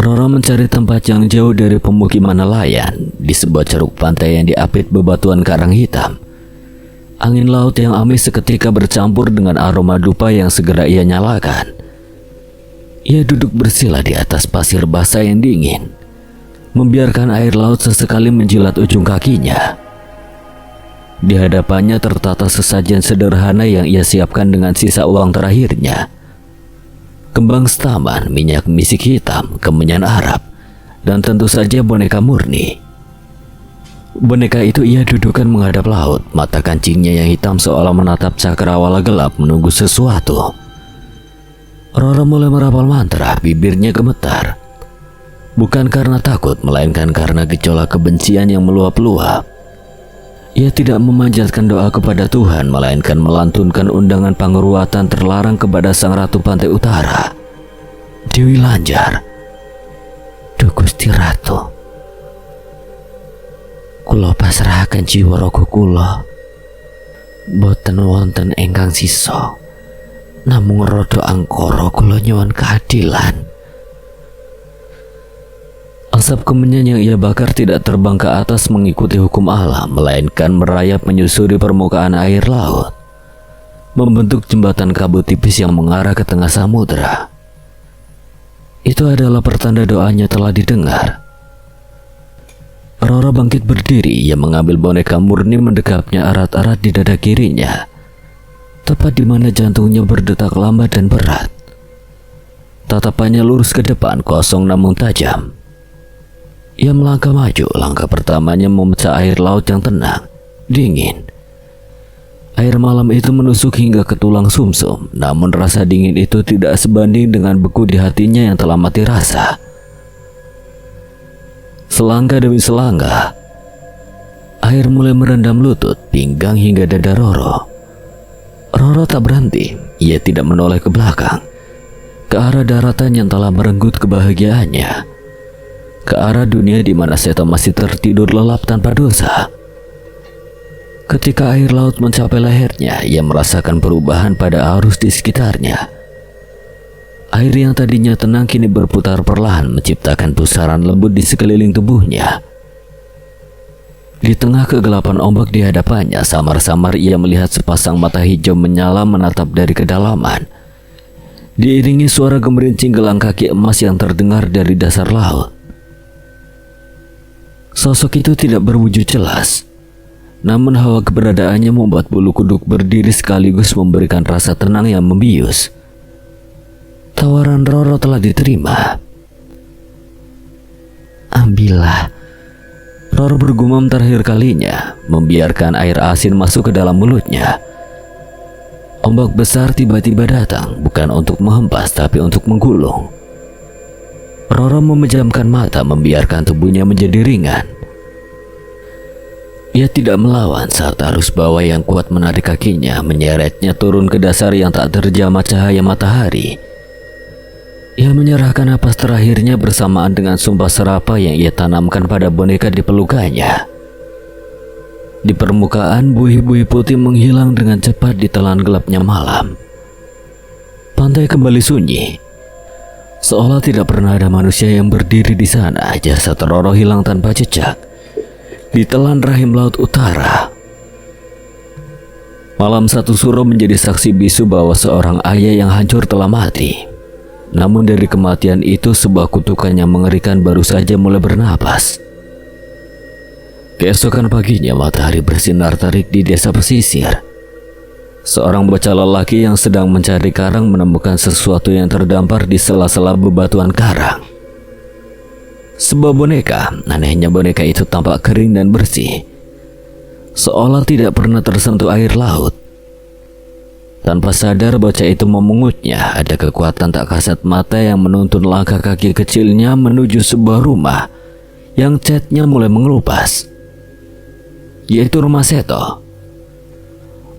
Roro mencari tempat yang jauh dari pemukiman nelayan, di sebuah ceruk pantai yang diapit bebatuan karang hitam. Angin laut yang amis seketika bercampur dengan aroma dupa yang segera ia nyalakan. Ia duduk bersila di atas pasir basah yang dingin, membiarkan air laut sesekali menjilat ujung kakinya. Di hadapannya tertata sesajen sederhana yang ia siapkan dengan sisa uang terakhirnya. Kembang setaman, minyak misik hitam, kemenyan Arab, dan tentu saja boneka Murni. Boneka itu ia dudukkan menghadap laut, mata kancingnya yang hitam seolah menatap cakrawala gelap menunggu sesuatu. Roro mulai merapal mantra, bibirnya gemetar. Bukan karena takut, melainkan karena gejolak kebencian yang meluap-luap. Ia tidak memanjatkan doa kepada Tuhan, melainkan melantunkan undangan pangruatan terlarang kepada Sang Ratu Pantai Utara, Dewi Lanjar. Duh Gusti Ratu, kula pasrahaken jiwa raga kula. Boten wonten ingkang sisa, namung rada angkara kula nyuwun keadilan. Asap kemenyan yang ia bakar tidak terbang ke atas mengikuti hukum alam, melainkan merayap menyusuri permukaan air laut, membentuk jembatan kabut tipis yang mengarah ke tengah samudera. Itu adalah pertanda doanya telah didengar. Roro bangkit berdiri. Ia mengambil boneka murni mendekapnya erat-erat di dada kirinya, tepat di mana jantungnya berdetak lambat dan berat. Tatapannya lurus ke depan, kosong namun tajam. Ia melangkah maju. Langkah pertamanya memecah air laut yang tenang, dingin. Air malam itu menusuk hingga ke tulang sumsum, namun rasa dingin itu tidak sebanding dengan beku di hatinya yang telah mati rasa. Selangkah demi selangkah, air mulai merendam lutut, pinggang hingga dada Roro. Roro tak berhenti. Ia tidak menoleh ke belakang, ke arah daratan yang telah merenggut kebahagiaannya, ke arah dunia di mana Seto masih tertidur lelap tanpa dosa. Ketika air laut mencapai lehernya, ia merasakan perubahan pada arus di sekitarnya. Air yang tadinya tenang kini berputar perlahan, menciptakan pusaran lembut di sekeliling tubuhnya. Di tengah kegelapan ombak di hadapannya, samar-samar ia melihat sepasang mata hijau menyala menatap dari kedalaman, diiringi suara gemerincing gelang kaki emas yang terdengar dari dasar laut. Sosok itu tidak berwujud jelas, namun hawa keberadaannya membuat bulu kuduk berdiri sekaligus memberikan rasa tenang yang membius. Tawaran Roro telah diterima. Ambillah. Roro bergumam terakhir kalinya, membiarkan air asin masuk ke dalam mulutnya. Ombak besar tiba-tiba datang, bukan untuk menghempas tapi untuk menggulung. Roro memejamkan mata, membiarkan tubuhnya menjadi ringan. Ia tidak melawan saat arus bawah yang kuat menarik kakinya, menyeretnya turun ke dasar yang tak terjamah cahaya matahari. Ia menyerahkan napas terakhirnya bersamaan dengan sumpah serapah yang ia tanamkan pada boneka di pelukannya. Di permukaan, buih-buih putih menghilang dengan cepat di telan gelapnya malam. Pantai kembali sunyi, seolah tidak pernah ada manusia yang berdiri di sana. Jasad Roro hilang tanpa jejak di telan rahim laut utara. Malam satu suro menjadi saksi bisu bahwa seorang ayah yang hancur telah mati. Namun dari kematian itu, sebuah kutukan yang mengerikan baru saja mulai bernapas. Keesokan paginya, matahari bersinar terik di desa pesisir. Seorang bocah lelaki yang sedang mencari karang menemukan sesuatu yang terdampar di sela-sela bebatuan karang. Sebuah boneka. Anehnya boneka itu tampak kering dan bersih, seolah tidak pernah tersentuh air laut. Tanpa sadar, bocah itu memungutnya. Ada kekuatan tak kasat mata yang menuntun langkah kaki kecilnya menuju sebuah rumah yang catnya mulai mengelupas, yaitu rumah Seto.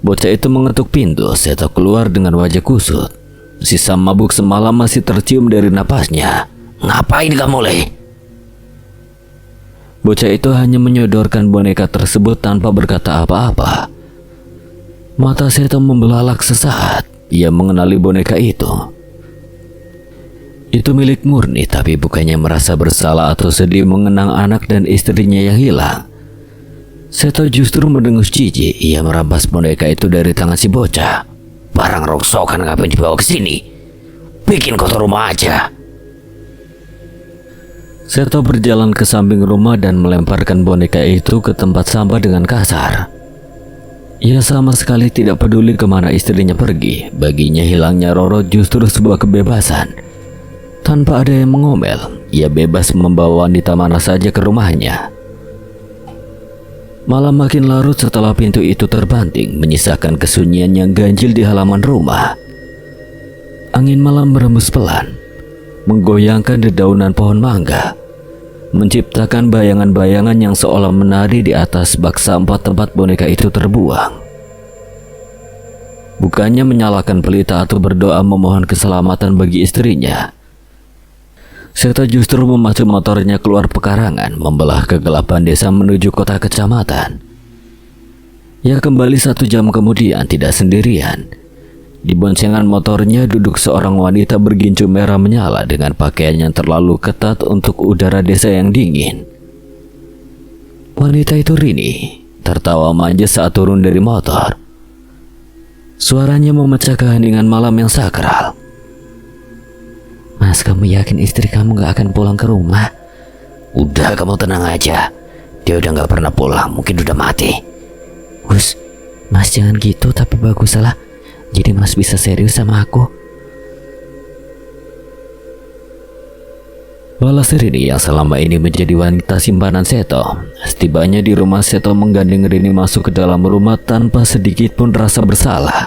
Bocah itu mengetuk pintu. Seto keluar dengan wajah kusut. Sisa mabuk semalam masih tercium dari napasnya. "Ngapain kamu, Le?" Bocah itu hanya menyodorkan boneka tersebut tanpa berkata apa-apa. Mata Seto membelalak sesaat. Ia mengenali boneka itu. Itu milik murni, tapi bukannya merasa bersalah atau sedih mengenang anak dan istrinya yang hilang. Seto justru mendengus jijik. Ia merampas boneka itu dari tangan si bocah. "Barang rongsokan ngapain dibawa ke sini? Bikin kotor rumah aja." Seto berjalan ke samping rumah dan melemparkan boneka itu ke tempat sampah dengan kasar. Ia sama sekali tidak peduli kemana istrinya pergi. Baginya hilangnya Roro justru sebuah kebebasan. Tanpa ada yang mengomel, ia bebas membawa wanita mana saja ke rumahnya. Malam makin larut setelah pintu itu terbanting, menyisakan kesunyian yang ganjil di halaman rumah. Angin malam berembus pelan, menggoyangkan dedaunan pohon mangga, menciptakan bayangan-bayangan yang seolah menari di atas bak sampah tempat boneka itu terbuang. Bukannya menyalakan pelita atau berdoa memohon keselamatan bagi istrinya, Seto justru memacu motornya keluar pekarangan, membelah kegelapan desa menuju kota kecamatan. Ia kembali 1 jam kemudian, tidak sendirian. Di boncengan motornya duduk seorang wanita bergincu merah menyala dengan pakaian yang terlalu ketat untuk udara desa yang dingin. Wanita itu Rini, tertawa manja saat turun dari motor. Suaranya memecah keheningan malam yang sakral. Mas, kamu yakin istri kamu gak akan pulang ke rumah? Udah, kamu tenang aja. Dia udah gak pernah pulang, mungkin udah mati. Hus, Mas jangan gitu, tapi bagus lah. Jadi Mas bisa serius sama aku. Balas Rini yang selama ini menjadi wanita simpanan Seto, setibanya di rumah Seto menggandeng Rini masuk ke dalam rumah tanpa sedikit pun rasa bersalah.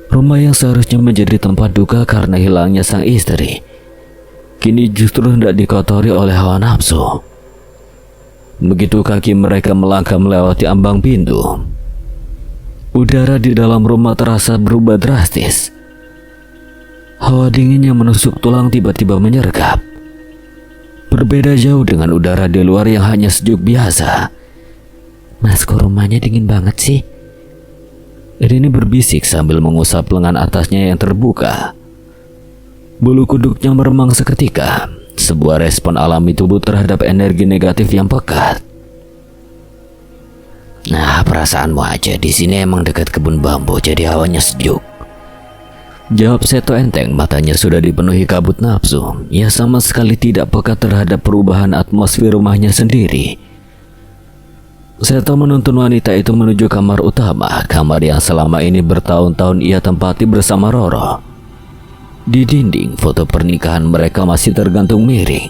Rumah yang seharusnya menjadi tempat duka karena hilangnya sang istri, kini justru hendak dikotori oleh hawa nafsu. Begitu kaki mereka melangkah melewati ambang pintu, udara di dalam rumah terasa berubah drastis. Hawa dingin yang menusuk tulang tiba-tiba menyergap. Berbeda jauh dengan udara di luar yang hanya sejuk biasa. Mas, kok rumahnya dingin banget sih? Rini berbisik sambil mengusap lengan atasnya yang terbuka. Bulu kuduknya meremang seketika, sebuah respon alami tubuh terhadap energi negatif yang pekat. Nah, perasaanmu aja, di sini emang dekat kebun bambu, jadi hawanya sejuk. Jawab Seto enteng, matanya sudah dipenuhi kabut nafsu. Ia sama sekali tidak peka terhadap perubahan atmosfer rumahnya sendiri. Seto menuntun wanita itu menuju kamar utama, kamar yang selama ini bertahun-tahun ia tempati bersama Roro. Di dinding, foto pernikahan mereka masih tergantung miring.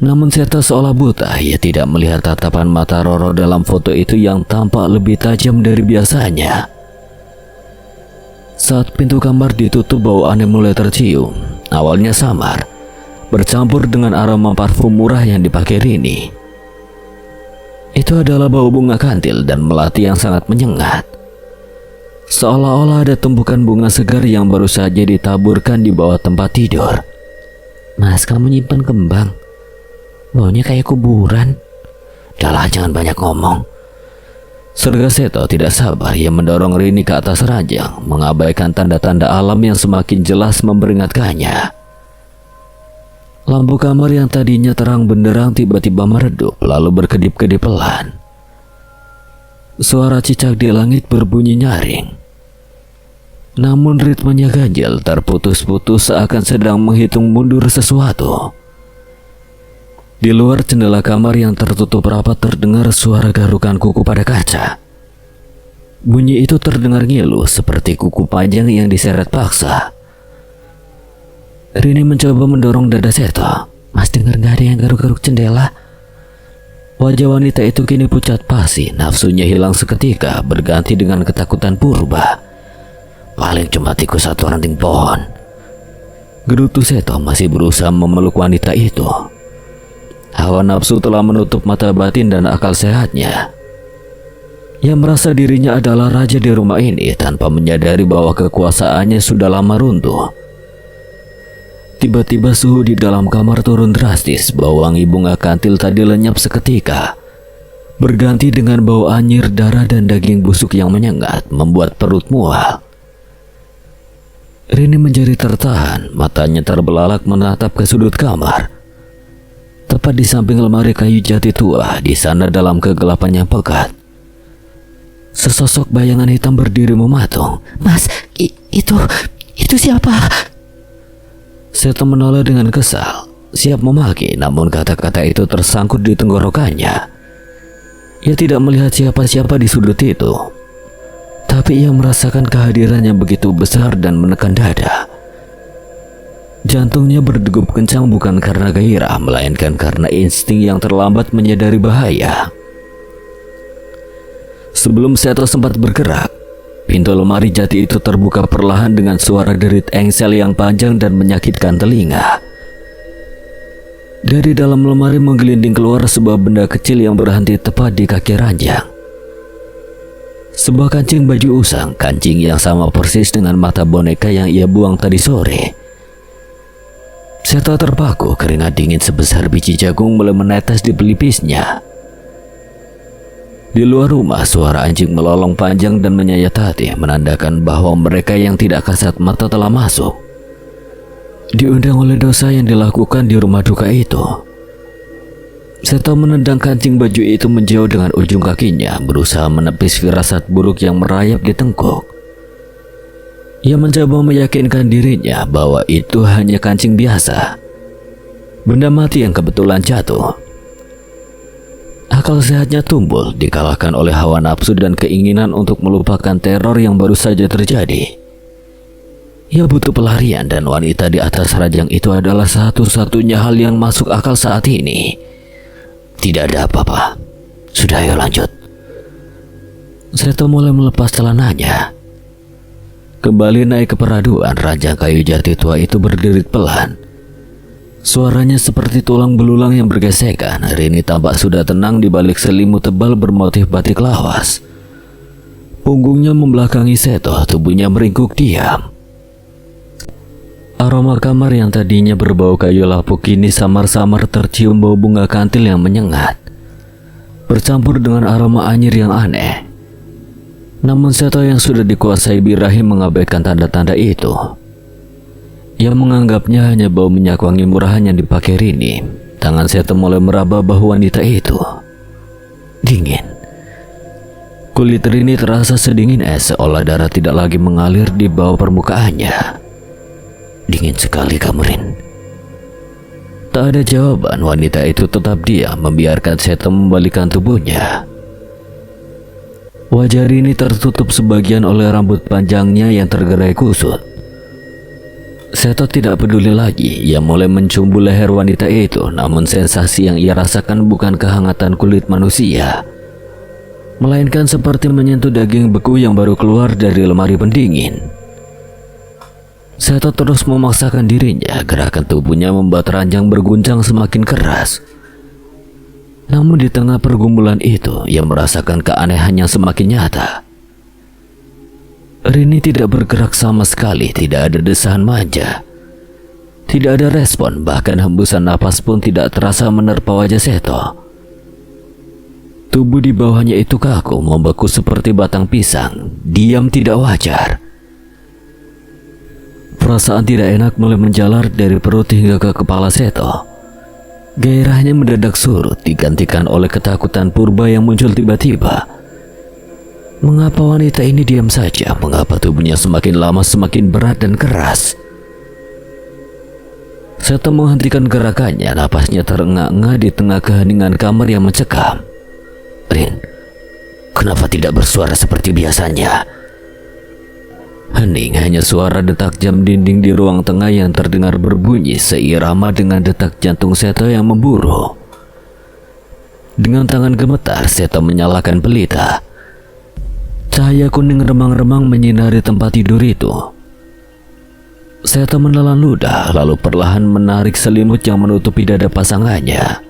Namun Seto seolah buta, ia tidak melihat tatapan mata Roro dalam foto itu yang tampak lebih tajam dari biasanya. Saat pintu kamar ditutup, bau aneh mulai tercium. Awalnya samar, bercampur dengan aroma parfum murah yang dipakai Rini. Itu adalah bau bunga kantil dan melati yang sangat menyengat. Seolah-olah ada tumpukan bunga segar yang baru saja ditaburkan di bawah tempat tidur. Mas, kamu nyimpan kembang. Baunya kayak kuburan. Udahlah, jangan banyak ngomong. Serga Seto tidak sabar, ia mendorong Rini ke atas ranjang, mengabaikan tanda-tanda alam yang semakin jelas memperingatkannya. Lampu kamar yang tadinya terang benderang tiba-tiba meredup, lalu berkedip-kedip pelan. Suara cicak di langit berbunyi nyaring. Namun ritmenya ganjil, terputus-putus seakan sedang menghitung mundur sesuatu. Di luar jendela kamar yang tertutup rapat terdengar suara garukan kuku pada kaca. Bunyi itu terdengar ngilu seperti kuku panjang yang diseret paksa. Rini mencoba mendorong dada Seto. Mas, dengar gak ada yang garuk-garuk jendela? Wajah wanita itu kini pucat pasi, nafsunya hilang seketika berganti dengan ketakutan purba. Paling cuma tikus atau ranting pohon. Gerutu Seto masih berusaha memeluk wanita itu. Hawa nafsu telah menutup mata batin dan akal sehatnya. Ia merasa dirinya adalah raja di rumah ini tanpa menyadari bahwa kekuasaannya sudah lama runtuh. Tiba-tiba suhu di dalam kamar turun drastis. Bau wangi bunga kantil tadi lenyap seketika, berganti dengan bau anyir, darah dan daging busuk yang menyengat, membuat perut mual. Rini menjadi tertahan, matanya terbelalak menatap ke sudut kamar. Tepat di samping lemari kayu jati tua, di sana dalam kegelapan yang pekat, sesosok bayangan hitam berdiri mematung. Mas, itu siapa? Seto menoleh dengan kesal, siap memaki, namun kata-kata itu tersangkut di tenggorokannya. Ia tidak melihat siapa-siapa di sudut itu, tapi ia merasakan kehadiran yang begitu besar dan menekan dada. Jantungnya berdegup kencang bukan karena gairah, melainkan karena insting yang terlambat menyadari bahaya. Sebelum Seto sempat bergerak, pintu lemari jati itu terbuka perlahan dengan suara derit engsel yang panjang dan menyakitkan telinga. Dari dalam lemari menggelinding keluar sebuah benda kecil yang berhenti tepat di kaki ranjang. Sebuah kancing baju usang, kancing yang sama persis dengan mata boneka yang ia buang tadi sore. Seto terpaku, keringat dingin sebesar biji jagung mulai menetes di pelipisnya. Di luar rumah, suara anjing melolong panjang dan menyayat hati, menandakan bahwa mereka yang tidak kasat mata telah masuk. Diundang oleh dosa yang dilakukan di rumah duka itu. Seto menendang kancing baju itu menjauh dengan ujung kakinya, berusaha menepis firasat buruk yang merayap di tengkuk. Ia mencoba meyakinkan dirinya bahwa itu hanya kancing biasa, benda mati yang kebetulan jatuh. Akal sehatnya tumbul dikalahkan oleh hawa nafsu dan keinginan untuk melupakan teror yang baru saja terjadi. Ia butuh pelarian dan wanita di atas ranjang itu adalah satu-satunya hal yang masuk akal saat ini. Tidak ada apa-apa. Sudah, ayo lanjut. Seto mulai melepas celananya. Kembali naik ke peraduan, ranjang kayu jati tua itu berderet pelan. Suaranya seperti tulang belulang yang bergesekan. Rini tampak sudah tenang di balik selimut tebal bermotif batik lawas. Punggungnya membelakangi Seto, tubuhnya meringkuk diam. Aroma kamar yang tadinya berbau kayu lapuk kini samar-samar tercium bau bunga kantil yang menyengat, bercampur dengan aroma anyir yang aneh. Namun Seto yang sudah dikuasai birahi mengabaikan tanda-tanda itu. Ia menganggapnya hanya bau minyak wangi murahan yang dipakai Rini. Tangan Seto mulai meraba bahu wanita itu. Dingin. Kulit Rini terasa sedingin es, seolah darah tidak lagi mengalir di bawah permukaannya. Dingin sekali kamu, Rin. Tak ada jawaban, wanita itu tetap diam, membiarkan Seto membalikkan tubuhnya. Wajah Rini tertutup sebagian oleh rambut panjangnya yang tergerai kusut. Seto tidak peduli lagi. Ia mulai mencumbu leher wanita itu, namun sensasi yang ia rasakan bukan kehangatan kulit manusia, melainkan seperti menyentuh daging beku yang baru keluar dari lemari pendingin. Seto terus memaksakan dirinya. Gerakan tubuhnya membuat ranjang berguncang semakin keras. Namun di tengah pergumulan itu, ia merasakan keanehan yang semakin nyata. Rini tidak bergerak sama sekali, tidak ada desahan manja, tidak ada respon, bahkan hembusan napas pun tidak terasa menerpa wajah Seto. Tubuh di bawahnya itu kaku, membeku seperti batang pisang, diam tidak wajar. Perasaan tidak enak mulai menjalar dari perut hingga ke kepala Seto. Gairahnya mendadak surut, digantikan oleh ketakutan purba yang muncul tiba-tiba. Mengapa wanita ini diam saja? Mengapa tubuhnya semakin lama semakin berat dan keras? Seto menghentikan gerakannya, napasnya terengah-engah di tengah keheningan kamar yang mencekam. Rin, kenapa tidak bersuara seperti biasanya? Hening, hanya suara detak jam dinding di ruang tengah yang terdengar berbunyi seirama dengan detak jantung Seto yang memburu. Dengan tangan gemetar, Seto menyalakan pelita. Cahaya kuning remang-remang menyinari tempat tidur itu. Seto menelan ludah, lalu perlahan menarik selimut yang menutupi dada pasangannya.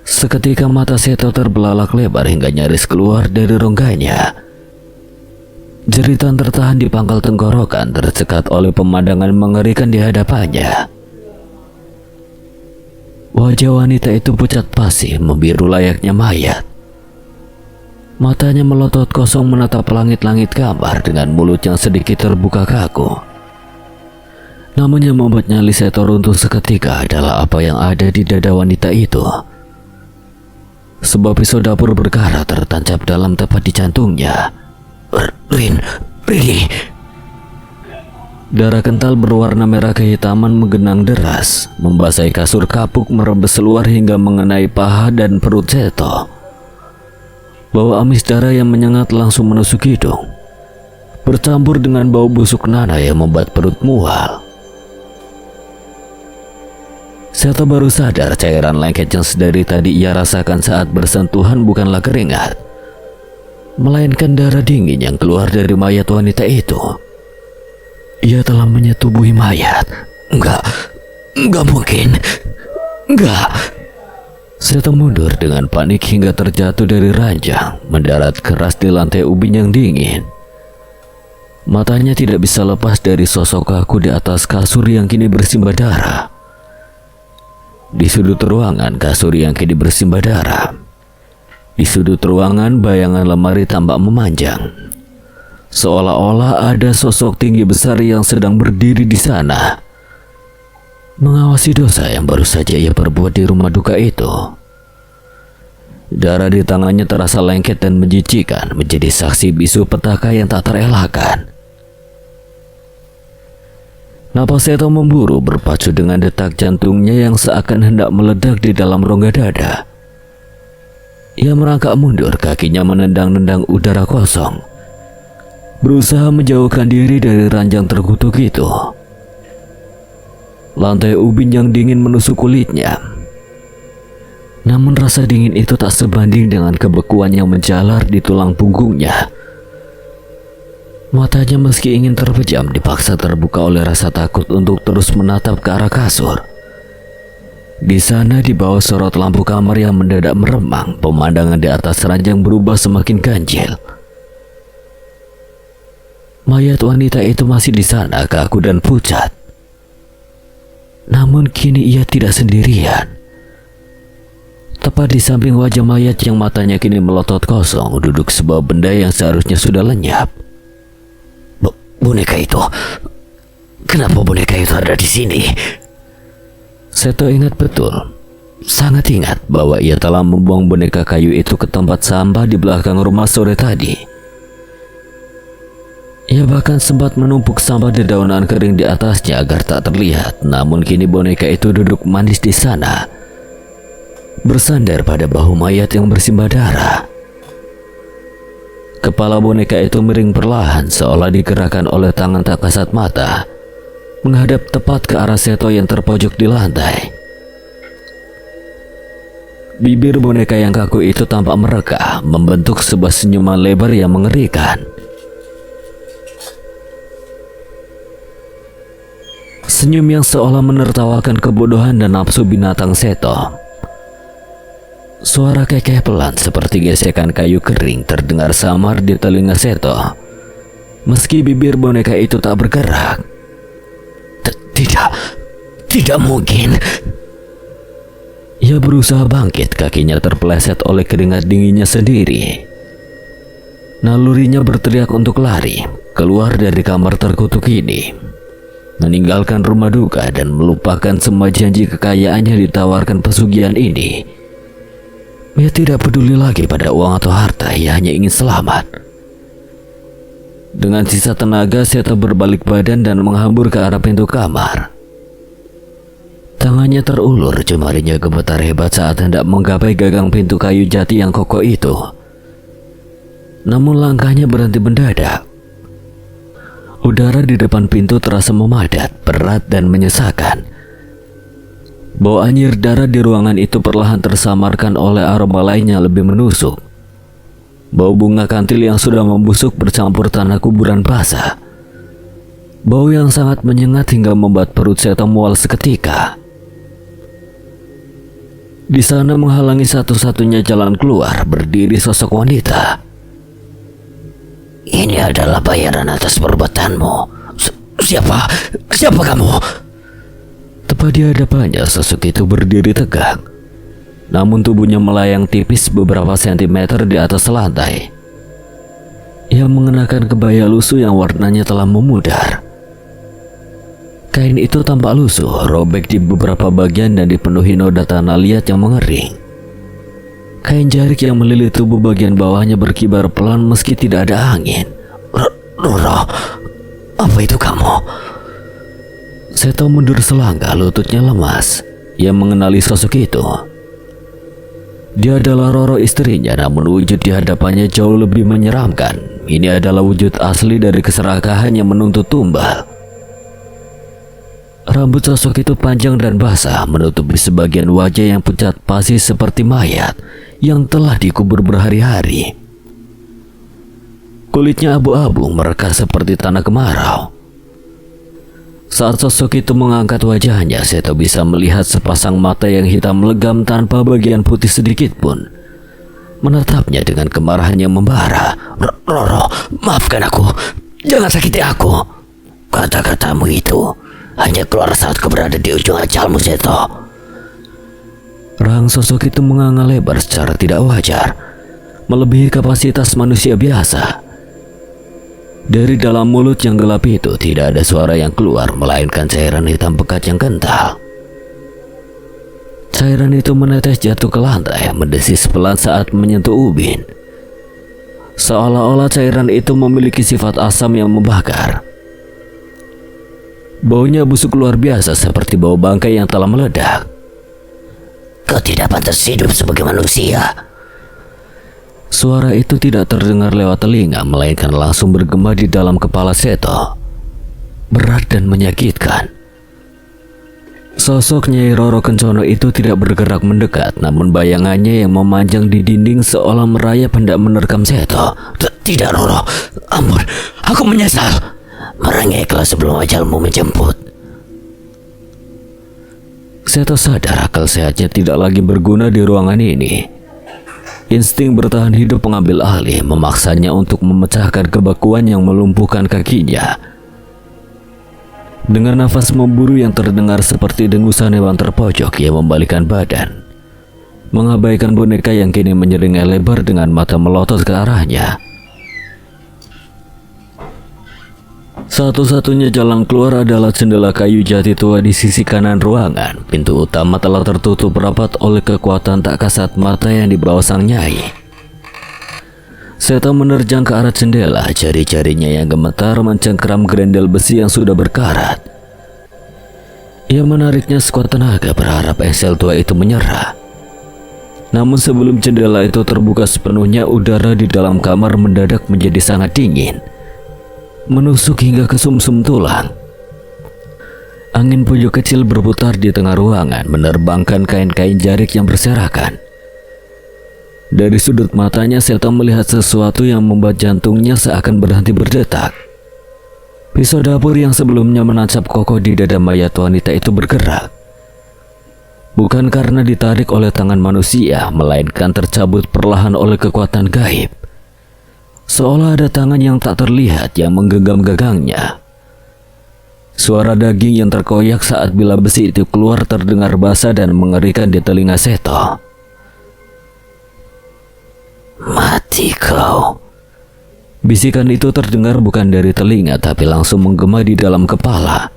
Seketika mata Seto terbelalak lebar hingga nyaris keluar dari rongganya. Jeritan tertahan di pangkal tenggorokan, tercekat oleh pemandangan mengerikan di hadapannya. Wajah wanita itu pucat pasi, membiru layaknya mayat. Matanya melotot kosong menatap langit-langit kamar dengan mulut yang sedikit terbuka kaku. Namun yang membuat nyali Seto runtuh seketika adalah apa yang ada di dada wanita itu. Sebuah pisau dapur berkarat tertancap dalam tepat di jantungnya. Rini. Darah kental berwarna merah kehitaman menggenang deras, membasahi kasur kapuk, merembes keluar hingga mengenai paha dan perut Seto. Bau amis darah yang menyengat langsung menusuk hidung, bercampur dengan bau busuk nanah yang membuat perut mual. Seto baru sadar cairan lengket yang sedari tadi ia rasakan saat bersentuhan bukanlah keringat, melainkan darah dingin yang keluar dari mayat wanita itu. Ia telah menyetubuhi mayat. Enggak mungkin. Enggak. Seto mundur dengan panik hingga terjatuh dari ranjang, mendarat keras di lantai ubin yang dingin. Matanya tidak bisa lepas dari sosok kaku di atas kasur yang kini bersimbah darah. Di sudut ruangan, kasur yang kini bersimbah darah. Di sudut ruangan, bayangan lemari tampak memanjang, seolah-olah ada sosok tinggi besar yang sedang berdiri di sana, mengawasi dosa yang baru saja ia perbuat di rumah duka itu. Darah di tangannya terasa lengket dan menjijikan, menjadi saksi bisu petaka yang tak terelakkan. Napas Seto memburu berpacu dengan detak jantungnya yang seakan hendak meledak di dalam rongga dada. Ia merangkak mundur, kakinya menendang-nendang udara kosong, berusaha menjauhkan diri dari ranjang terkutuk itu. Lantai ubin yang dingin menusuk kulitnya. Namun rasa dingin itu tak sebanding dengan kebekuan yang menjalar di tulang punggungnya. Matanya meski ingin terpejam dipaksa terbuka oleh rasa takut untuk terus menatap ke arah kasur. Di sana di bawah sorot lampu kamar yang mendadak meremang, pemandangan di atas ranjang berubah semakin ganjil. Mayat wanita itu masih di sana, kaku dan pucat. Namun kini ia tidak sendirian. Tepat di samping wajah mayat yang matanya kini melotot kosong, duduk sebuah benda yang seharusnya sudah lenyap. Boneka itu. Kenapa boneka itu ada di sini? Seto ingat betul, sangat ingat bahwa ia telah membuang boneka kayu itu ke tempat sampah di belakang rumah sore tadi. Ia bahkan sempat menumpuk sampah dedaunan kering di atasnya agar tak terlihat. Namun kini boneka itu duduk manis di sana, bersandar pada bahu mayat yang bersimbah darah. Kepala boneka itu miring perlahan, seolah digerakkan oleh tangan tak kasat mata, menghadap tepat ke arah Seto yang terpojok di lantai. Bibir boneka yang kaku itu tampak mereka, membentuk sebuah senyuman lebar yang mengerikan. Senyum yang seolah menertawakan kebodohan dan nafsu binatang Seto. Suara kekeh pelan seperti gesekan kayu kering terdengar samar di telinga Seto, meski bibir boneka itu tak bergerak. Tidak mungkin. Ia berusaha bangkit, kakinya terpeleset oleh keringat dinginnya sendiri. Nalurinya berteriak untuk lari, keluar dari kamar terkutuk ini, meninggalkan rumah duka dan melupakan semua janji kekayaannya ditawarkan pesugihan ini. Ia tidak peduli lagi pada uang atau harta, ia hanya ingin selamat. Dengan sisa tenaga, Seto berbalik badan dan menghambur ke arah pintu kamar. Tangannya terulur, jemarinya gemetar hebat saat hendak menggapai gagang pintu kayu jati yang kokoh itu. Namun langkahnya berhenti mendadak. Udara di depan pintu terasa memadat, berat dan menyesakan. Bau anyir darah di ruangan itu perlahan tersamarkan oleh aroma lainnya lebih menusuk. Bau bunga kantil yang sudah membusuk bercampur tanah kuburan basah. Bau yang sangat menyengat hingga membuat perut Seto mual seketika. Di sana menghalangi satu-satunya jalan keluar berdiri sosok wanita. Ini adalah bayaran atas perbuatanmu. Siapa kamu? Tepat di hadapannya sosok itu berdiri tegak, namun tubuhnya melayang tipis beberapa sentimeter di atas lantai. Ia mengenakan kebaya lusuh yang warnanya telah memudar. Kain itu tampak lusuh, robek di beberapa bagian dan dipenuhi noda tanah liat yang mengering. Kain jarik yang melilit tubuh bagian bawahnya berkibar pelan meski tidak ada angin. Roro, apa itu kamu? Seto mundur selangkah, lututnya lemas. Ia mengenali sosok itu. Dia adalah Roro istrinya, namun wujud di hadapannya jauh lebih menyeramkan. Ini adalah wujud asli dari keserakahan yang menuntut tumbal. Rambut sosok itu panjang dan basah, menutupi sebagian wajah yang pucat pasi seperti mayat yang telah dikubur berhari-hari. Kulitnya abu-abu, merekah seperti tanah kemarau. Saat sosok itu mengangkat wajahnya, Seto bisa melihat sepasang mata yang hitam legam tanpa bagian putih sedikit pun, menatapnya dengan kemarahan yang membara. Roro, maafkan aku. Jangan sakiti aku. Kata-katamu itu hanya keluar saat kau berada di ujung ajalmu, Seto. Rahang sosok itu menganga lebar secara tidak wajar, melebihi kapasitas manusia biasa. Dari dalam mulut yang gelap itu tidak ada suara yang keluar, melainkan cairan hitam pekat yang kental. Cairan itu menetes jatuh ke lantai, mendesis pelan saat menyentuh ubin. Seolah-olah cairan itu memiliki sifat asam yang membakar. Baunya busuk luar biasa seperti bau bangkai yang telah meledak. Kau tidak pantas hidup sebagai manusia. Suara itu tidak terdengar lewat telinga, melainkan langsung bergema di dalam kepala Seto. Berat dan menyakitkan. Sosok Nyai Roro Kencono itu tidak bergerak mendekat, namun bayangannya yang memanjang di dinding seolah merayap hendak menerkam Seto. Tidak, Roro. Ampun, aku menyesal. Merengeklah sebelum ajalmu menjemput. Seto sadar akal sehatnya tidak lagi berguna di ruangan ini. Insting bertahan hidup mengambil alih, memaksanya untuk memecahkan kebekuan yang melumpuhkan kakinya. Dengan nafas memburu yang terdengar seperti dengusan hewan terpojok, ia membalikkan badan, mengabaikan boneka yang kini menyeringai lebar dengan mata melotot ke arahnya. Satu-satunya jalan keluar adalah jendela kayu jati tua di sisi kanan ruangan. Pintu utama telah tertutup rapat oleh kekuatan tak kasat mata yang dibawa sang nyai. Seto menerjang ke arah jendela, jari-jarinya yang gemetar mencengkeram grendel besi yang sudah berkarat. Ia menariknya sekuat tenaga, berharap engsel tua itu menyerah. Namun sebelum jendela itu terbuka sepenuhnya, udara di dalam kamar mendadak menjadi sangat dingin, menusuk hingga ke sumsum tulang. Angin puyuh kecil berputar di tengah ruangan, menerbangkan kain-kain jarik yang berserakan. Dari sudut matanya, Seto melihat sesuatu yang membuat jantungnya seakan berhenti berdetak. Pisau dapur yang sebelumnya menancap kokoh di dada mayat wanita itu bergerak. Bukan karena ditarik oleh tangan manusia, melainkan tercabut perlahan oleh kekuatan gaib. Seolah ada tangan yang tak terlihat yang menggenggam gagangnya. Suara daging yang terkoyak saat bilah besi itu keluar terdengar basah dan mengerikan di telinga Seto. Mati kau. Bisikan itu terdengar bukan dari telinga, tapi langsung menggema di dalam kepala.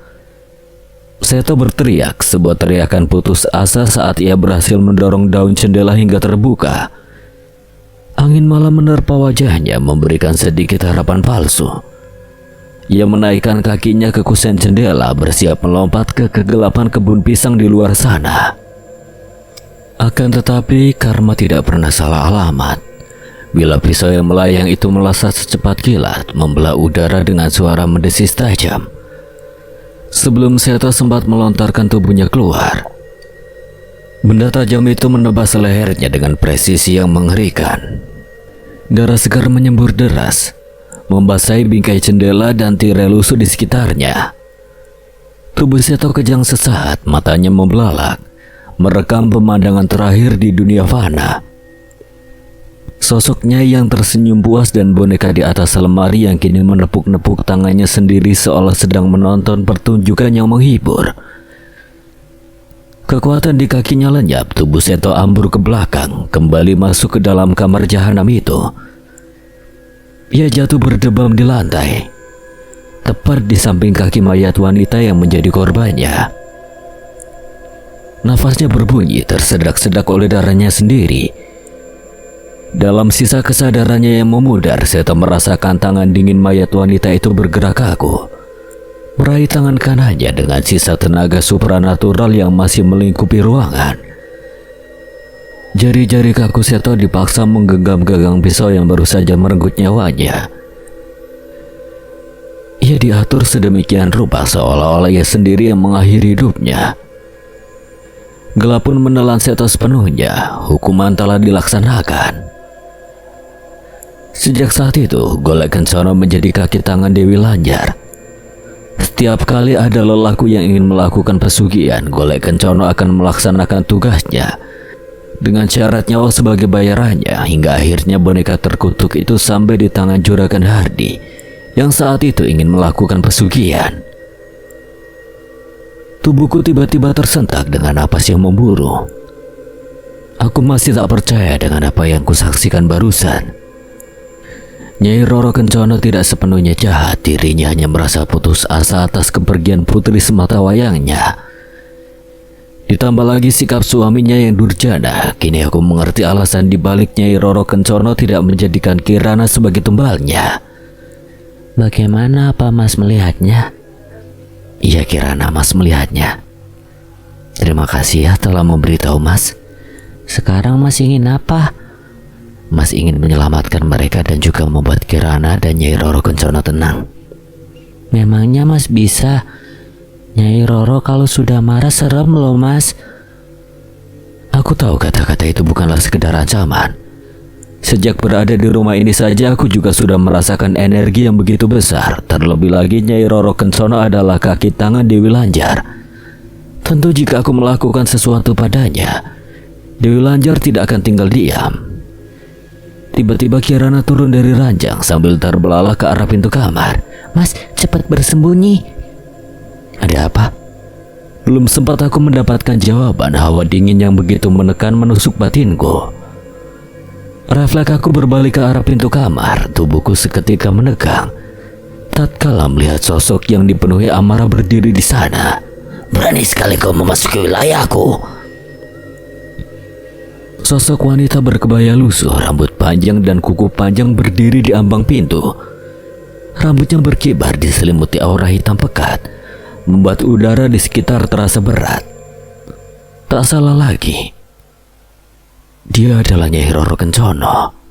Seto berteriak, sebuah teriakan putus asa saat ia berhasil mendorong daun jendela hingga terbuka. Angin malam menerpa wajahnya, memberikan sedikit harapan palsu. Ia menaikkan kakinya ke kusen jendela, bersiap melompat ke kegelapan kebun pisang di luar sana. Akan tetapi, karma tidak pernah salah alamat. Bila pisau yang melayang itu melesat secepat kilat, membelah udara dengan suara mendesis tajam. Sebelum Seto sempat melontarkan tubuhnya keluar, benda tajam itu menebas lehernya dengan presisi yang mengerikan. Darah segar menyembur deras, membasahi bingkai jendela dan tirai lusuh di sekitarnya. Tubuh Seto kejang sesaat, matanya membelalak, merekam pemandangan terakhir di dunia fana. Sosoknya yang tersenyum puas dan boneka di atas lemari yang kini menepuk-nepuk tangannya sendiri seolah sedang menonton pertunjukan yang menghibur. Kekuatan di kakinya lenyap, tubuh Seto ambur ke belakang, kembali masuk ke dalam kamar jahanam itu. Ia jatuh berdebam di lantai, tepat di samping kaki mayat wanita yang menjadi korbannya. Nafasnya berbunyi tersedak-sedak oleh darahnya sendiri. Dalam sisa kesadarannya yang memudar, Seto merasakan tangan dingin mayat wanita itu bergerak kaku, meraih tangan kanannya dengan sisa tenaga supranatural yang masih melingkupi ruangan. Jari-jari kaku Seto dipaksa menggenggam gagang pisau yang baru saja merenggut nyawanya. Ia diatur sedemikian rupa seolah-olah ia sendiri yang mengakhiri hidupnya. Gelap pun menelan Seto sepenuhnya, hukuman telah dilaksanakan. Sejak saat itu, Golek Kencono menjadi kaki tangan Dewi Lanjar. Setiap kali ada lelaku yang ingin melakukan pesugihan, Golek Kencono akan melaksanakan tugasnya dengan syarat nyawa sebagai bayarannya, hingga akhirnya boneka terkutuk itu sampai di tangan Juragan Hardi yang saat itu ingin melakukan pesugihan. Tubuhku tiba-tiba tersentak dengan napas yang memburu. Aku masih tak percaya dengan apa yang kusaksikan barusan. Nyai Roro Kencono tidak sepenuhnya jahat, dirinya hanya merasa putus asa atas kepergian putri sematawayangnya. Di Ditambah lagi sikap suaminya yang durjana, kini aku mengerti alasan dibalik Nyai Roro Kencono tidak menjadikan Kirana sebagai tumbalnya. Bagaimana Pak Mas melihatnya? Iya Kirana, Mas melihatnya. Terima kasih ya telah memberitahu Mas. Sekarang Mas ingin apa? Mas ingin menyelamatkan mereka dan juga membuat Kirana dan Nyai Roro Kencono tenang. Memangnya Mas bisa? Nyai Roro kalau sudah marah serem loh Mas. Aku tahu kata-kata itu bukanlah sekedar ancaman. Sejak berada di rumah ini saja aku juga sudah merasakan energi yang begitu besar. Terlebih lagi Nyai Roro Kencono adalah kaki tangan Dewi Lanjar. Tentu jika aku melakukan sesuatu padanya, Dewi Lanjar tidak akan tinggal diam. Tiba-tiba Kirana turun dari ranjang sambil terbelalak ke arah pintu kamar. Mas, cepat bersembunyi. Ada apa? Belum sempat aku mendapatkan jawaban, hawa dingin yang begitu menekan menusuk batinku. Refleks aku berbalik ke arah pintu kamar, tubuhku seketika menegang. Tatkala melihat sosok yang dipenuhi amarah berdiri di sana. Berani sekali kau memasuki wilayahku. Sosok wanita berkebaya lusuh, rambut panjang dan kuku panjang berdiri di ambang pintu. Rambutnya berkibar diselimuti aura hitam pekat, membuat udara di sekitar terasa berat. Tak salah lagi, dia adalah Nyai Roro Kencono.